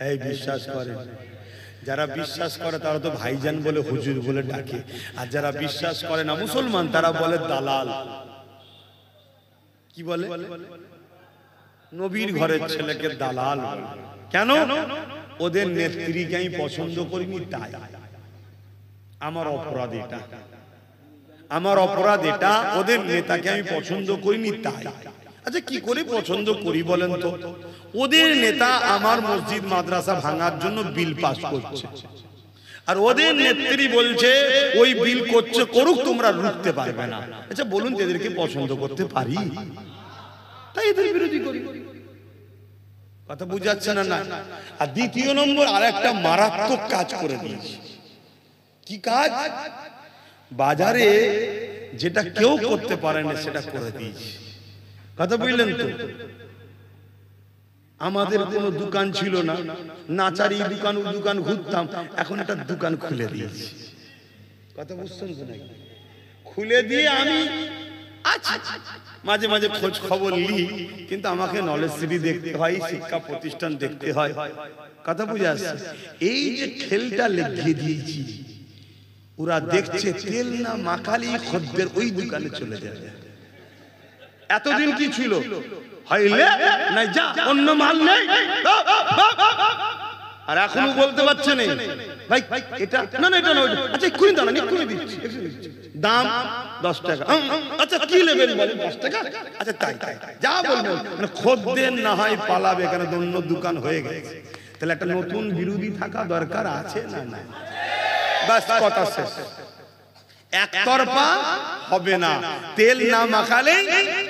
এই বিশ্বাস করেন। যারা বিশ্বাস করে তারা তো ভাইজান বলে, হুজুর বলে ডাকে। আর যারা বিশ্বাস করে না, মুসলমান, তারা বলে দালাল। কি বলে? নবীর ঘরের ছেলেকে দালাল। কেন? ওদের নেত্রীকে আমি পছন্দ করিনি তাই। আমার অপরাধ এটা, আমার অপরাধ এটা, ওদের নেতাকে আমি পছন্দ করিনি তাই। আচ্ছা, কি করে পছন্দ করি বলেন তো? ওদের নেতা আমার মসজিদ মাদ্রাসা ভাঙার জন্য বিল পাস করছে, আর ওদের নেত্রী বলছে ওই বিল করছে, করুক, তোমরা রুখতে পারবে না। আচ্ছা বলুন, এদেরকে পছন্দ করতে পারি? তাই এদের বিরোধী করি। কথা বুঝাচ্ছে না? না। আর দ্বিতীয় নম্বর, আর একটা মারাত্মক কাজ করে দিয়েছি। কি কাজ? বাজারে যেটা কেউ করতে পারে না সেটা করে দিয়েছি। কথা বুঝলেন তো? আমাদের কোনো দোকান ছিল না, নাচারি দোকান, ওই দোকান ঘুরতাম, এখন একটা দোকান খুলে দিয়েছি। কথা বুঝছেন তো নাকি? খুলে দিয়ে আমি মাঝে মাঝে খোঁজ খবর নিই, কিন্তু আমাকে নলেজ সিটি দেখতে হয়, শিক্ষা প্রতিষ্ঠান দেখতে হয়। কথা বুঝে আসছে? এই যে খেলটা লেগে দিয়েছি, ওরা দেখছে তেল না মাখালি খদ্দের ওই দোকানে চলে যাবে। এতদিন কি ছিল? হইলে না যা, অন্য মাল নেই। আর এখনো বলতে পারছে না ভাই এটা না, না এটা না, আচ্ছা এক্ষুনি দাঁড়ান, এক্ষুনি দিচ্ছি। দাম 10 টাকা। আচ্ছা কি নেবেন বলেন? 10 টাকা। আচ্ছা তাই যা বলবেন, মানে খদ্দের না হয় পালাবে, এখানে অন্য দোকান হয়ে গেছে। তাহলে একটা নতুন বিরোধী থাকা দরকার আছে না? না, বাস কথা শেষ। একতরফা হবে না, তেল না মাখালে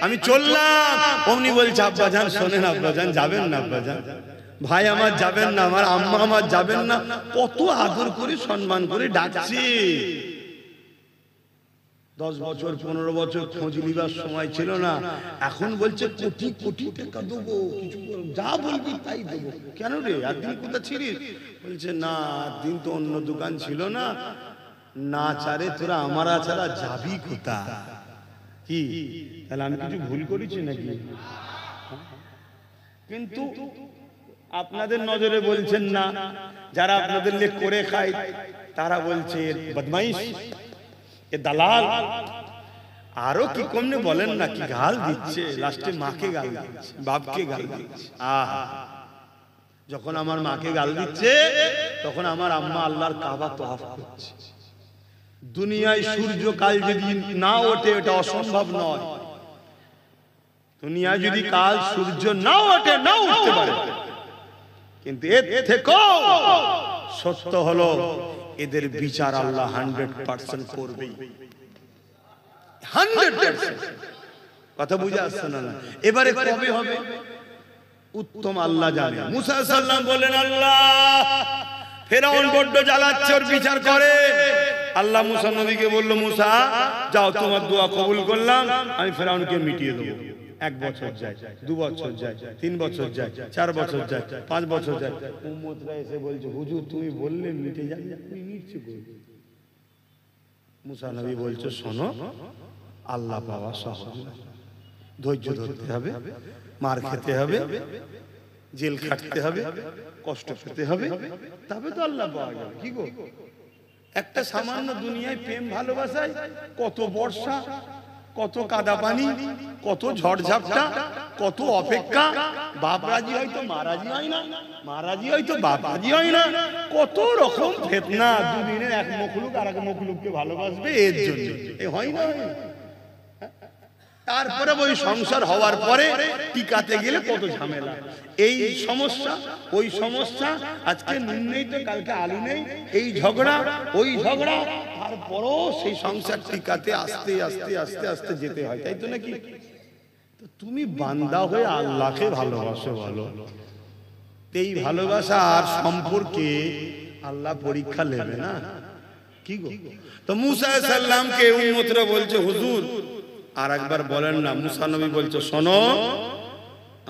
আমি চললাম। অমনি বলছে আব্বাজান শোনেন, আব্বাজান যাবেন না, আব্বাজান ভাই আমার যাবেন না, আমার আম্মা আমার যাবেন না। কত আদর করে সম্মান করে ডাকছে। 10 বছর 15 বছর খোঁজ নিবার সময় ছিল না, এখন বলছে কোটি কোটি টাকা দেবো, কিছু যা বলবি তাই দেবো। কেন রে, আর দিন কোথা ছিলিস? বলছে না, দিন তো অন্য দোকান ছিল না। না চারে তোরা আমার ছাড়া যাবি কোথা? কি তাহলে আমি কিছু ভুল করেছি নাকি? কিন্তু আপনাদের নজরে বলছেন না, যারা আপনাদের লেখ করে খায় তারা বলছে বদমাইশ, এ দালাল। আরো কি কমনে বলেন না, কি গাল দিচ্ছে, লাস্টে মাকে গাল দিচ্ছে, বাপকে গাল দিচ্ছে। যখন আমার মাকে গাল দিচ্ছে, তখন আমার আম্মা আল্লাহর কাবা তওয়াফ করছে। দুনিয়ায় সূর্য কাল যদি না ওঠে, এটা অসম্ভব নয়। দুনিয়া যদি কাল সূর্য নাও ওঠে নাও উঠতে পারে, কিন্তু এর থেকেও সত্য হলো এদের বিচার আল্লাহ 100% করবেই, 100%। কথা বুঝে আসছে না? এবারে কবে হবে উত্তম আল্লাহ জানে। মুসা আলাইহিস সালাম বলেন, আল্লাহ ফেরাউন বড্ড জ্বালাচ্ছে, ওর বিচার করে। আল্লাহ মুসা নবীকে বলল, মুসা যাও, তোমার দোয়া কবুল করলাম, আমি ফেরাউনকে মিটিয়ে দেবো। 1 বছর যায়, 2 বছর যায়, 3 বছর যায়, 4 বছর যায়, 5 বছর যায়। উম্মতরা এসে বলছে, হুজুর তুমি বললে মিটে যায়, আপনি মিটছে কই? মুসা নবী বলছে, শোনো, আল্লাহ পাওয়া সহজ না, ধৈর্য ধরতে হবে, মার খেতে হবে, জেল খাটতে হবে, কষ্ট পেতে হবে, তবে তো আল্লাহ পাওয়া যাবে। কি গো, একটা সামান্য দুনিয়ায় প্রেম ভালোবাসায় কত বর্ষা, কত কাদা পানি, কত ঝড়ঝাপটা, কত অপেক্ষা। বাপ রাজি হয়তো মা রাজি হয় না, মা রাজি হয়তো বাপ রাজি হয় না, কত রকম ফিতনা। দুদিনের এক মখলুক আর এক মখলুককে ভালোবাসবে এর জন্য, এ হয় না? তারপরে ওই সংসার হওয়ার পরে টিকাতে গেলে কত ঝামেলা, এই সমস্যা ওই সমস্যা, আজকে নুন নেই তো কালকে আলু নেই, এই ঝগড়া ওই ঝগড়া, তারপরও সেই সংসার টিকাতে আস্তে আস্তে আস্তে আস্তে যেতে হয়, তাই তো নাকি? তুমি বান্দা হয়ে আল্লাহকে ভালোবাসো, বলো এই ভালোবাসা আর সম্পর্কে আল্লাহ পরীক্ষা নেবে না? কি গো? তো মুসা আলাইহিস সালামকে উম্মতরা বলছে, হুজুর আর একবার বলেন না। মুসা নবী বলছে, শোনো,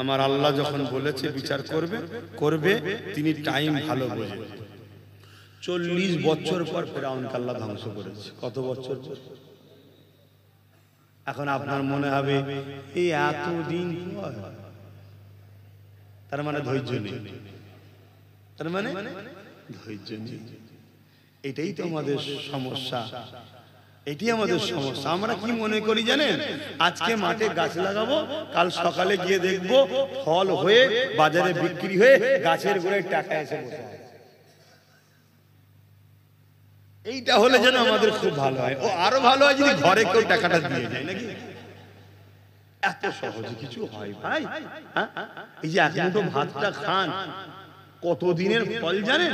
আমার আল্লাহ যখন বলেছে বিচার করবে করবে, তিনি টাইম ভালো বোঝে। 40 বছর পর ফেরাউনকে আল্লাহ ধ্বংস করেছে। কত বছর? এখন আপনার মনে হবে এই এতদিন পর, তার মানে ধৈর্য নেই, তার মানে ধৈর্য নেই। এটাই তো আমাদের সমস্যা, এটি আমাদের সমস্যা। আমরা কি মনে করি জানেন, আজকে মাঠে গাছ লাগাবো, কাল সকালে গিয়ে দেখবো ফল হয়ে বাজারে বিক্রি হয়ে গাছের গোড়ায় টাকা এসে বসে আছে। এইটা হলে যেন আমাদের খুব ভালো হয়। ও আরো ভালো হয় যদি ঘরে কেউ টাকাটা দিয়ে যায়, নাকি? এত সহজে কিছু হয় ভাই? এই যে এক মুঠো ভাতটা খান, কত দিনের ফল জানেন,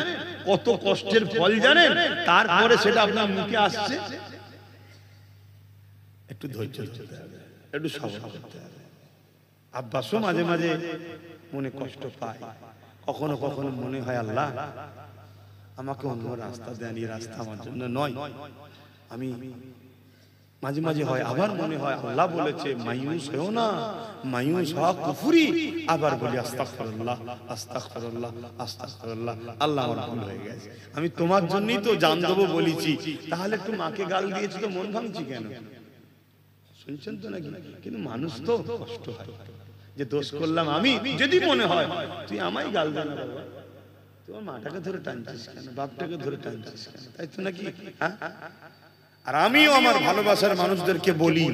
কত কষ্টের ফল জানেন, তারপরে সেটা আপনার মুখে আসছে। একটু ধৈর্য ধরতে হবে, একটু সবর করতে হবে। আব্বাসও মাঝে মাঝে মনে কষ্ট পায়, কখনো কখনো মনে হয় আল্লাহ আমাকে অন্য রাস্তা দেন, এই রাস্তা আমার জন্য নয়। আমি মাঝে মাঝে হয়, আবার মনে হয় আল্লাহ বলেছে মায়ুস হও না, মায়ুস হওয়া কুফরি। আবার বলি আস্তাগফিরুল্লাহ আস্তাগফিরুল্লাহ আস্তাগফিরুল্লাহ, আল্লাহ আমার ভুল হয়ে গেছে, আমি তোমার জন্যই তো জান দেবো বলেছি, তাহলে একটু মাকে গাল দিয়েছি তো মন ভাঙছি কেন? শুনছেন তো নাকি? কিন্তু মানুষ তো কষ্ট হয় যে দোষ করলাম আমি, যদি মনে হয় তুই আমায় গাল দেন না বাবা, তোমার মাটাকে ধরে টানছিস কেন, বাপটাকে ধরে টানছিস কেন, তাই তো নাকি? হ্যাঁ, আর আমিও আমার ভালোবাসার মানুষদেরকে বলি,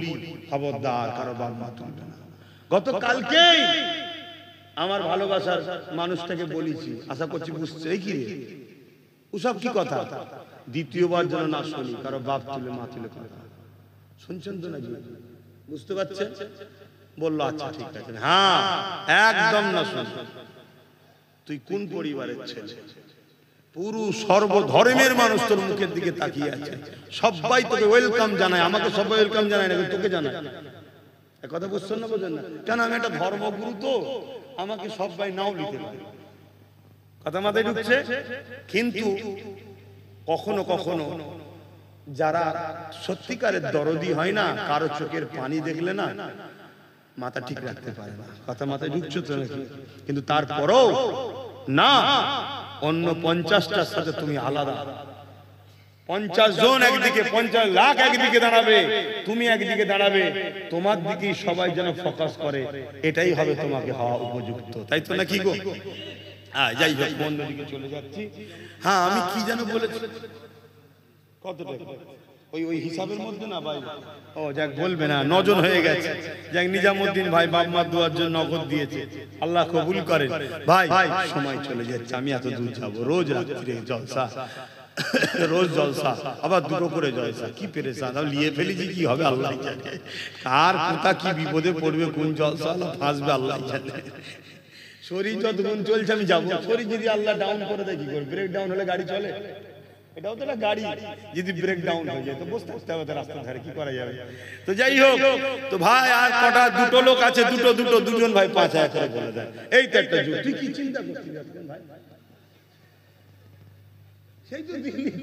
খবরদার কারো বাপ মা তুলবে না। গতকালকেই আমার ভালোবাসার মানুষটাকে বলেছি, আশা করছি বুঝছে। এই কি রে, ওসব কি কথা? দ্বিতীয়বার যেন না শুনি কারো বাপ তুলে মা তুলে কথা। শুনছেন তো নাকি? বুঝতে পারছেন? বললো আচ্ছা ঠিক আছে, হ্যাঁ একদম না শুন। তুই কোন পরিবারের ছেলে? পুরো সর্বধর্মের মানুষ তোর মুখের দিকে তাকিয়ে আছে, সবাই তোকে ওয়েলকাম জানায়। আমাকে সবাই ওয়েলকাম জানায় না, তোকে জানায়। কথা বুঝছেন না? বোঝেন না কেন? আমি একটা ধর্মগুরু, তো আমাকে সবাই নাও নিতে পারে। কথা মাথায় ঢুকছে? কিন্তু কখনো কখনো যারা সত্যিকারের দরদি হয় না, কারো চোখের পানি দেখলে না মাথা ঠিক রাখতে পারে না। কথা মাথায় ঢুকছে তো নাকি? কিন্তু তারপরও না, অন্য 50টার সাথে তুমি আলাদা। 50 জন একদিকে, 50 লাখ একদিকে দাঁড়াবে, তুমি একদিকে দাঁড়াবে, তোমার দিকেই সবাই যেন ফোকাস করে, এটাই হবে তোমাকে হওয়া উপযুক্ত, তাই তো নাকি গো? হ্যাঁ, যাই হোক, বন্ধ দিকে চলে যাচ্ছি। হ্যাঁ, আমি কি যেন বলেছি, কত টাকা ওই হিসাবের মধ্যে না ভাই? ও যাক, বলবে না, 9 জন হয়ে গেছে। যাক, নিজামুদ্দিন ভাই বাপ মা দুয়ার জন্য নগদ দিয়েছে, আল্লাহ কবুল করেন। ভাই সময় চলে যাচ্ছে, আমি এত দূর যাবো, রোজ রাত্রে জলসা। রোজ জলসা, আবার দুটো করে জলসা, কি পেরেশান, নিয়ে ফেলেছি, কি হবে আল্লাহ জানে, কার কোথা কি বিপদে পড়বে, কোন জলসা ফাঁসবে আল্লাহ জানে। শরীর যতক্ষণ চলছে আমি যাবো, শরীর যদি আল্লাহ ডাউন করে দেয় কি করে, ব্রেক ডাউন হলে গাড়ি চলে, এটাও তো একটা গাড়ি, যদি ব্রেক ডাউন হয়ে যায় তো বসে থাকতে হবে রাস্তার ধারে, কি করা যাবে। তো যাই হোক, তো ভাই আর কটা দুটো লোক আছে, দুজন ভাই 5,000 করে বলে দেয়, এই তো একটা যুগ। তুই কি চিন্তা করছিস ভাই, সেই তো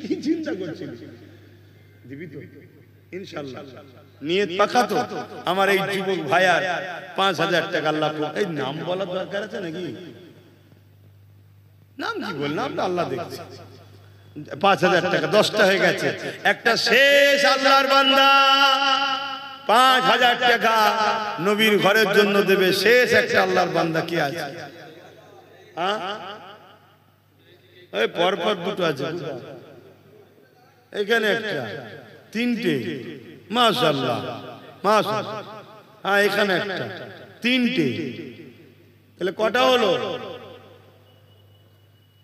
কি চিন্তা করছিস, দিবি তো ইনশাআল্লাহ, নিয়ত পাকা তো। আমার এই যুবক ভাইয়ার 5,000 টাকা আল্লাহ, এই নাম বলার দরকার আছে নাকি, নাম কি বল, নাম তো আল্লাহ দেখছে। 5,000 টাকা 10টা হয়ে গেছে, একটা শেষ আল্লাহর বান্দা 5,000 টাকা নবীর ঘরের জন্য দেবে, শেষ একটা আল্লাহর বান্দা কি আছে? এই পরপর দুটো আছে, এখানে একটা, 3টে, মাশাআল্লাহ মাশাআল্লাহ, হ্যাঁ এখানে একটা, 3টে, তাহলে কটা হলো?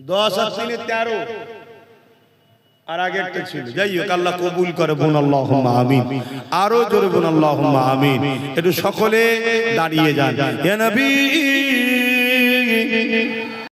10 আর 3 13, আর আগেরটা ছিল। যাই হোক, আল্লাহ কবুল করে, বোন আল্লাহুম্মা আমিন, আরো জোরে বোন আল্লাহুম্মা আমিন। একটু সকলে দাঁড়িয়ে যান। ইয়া নবী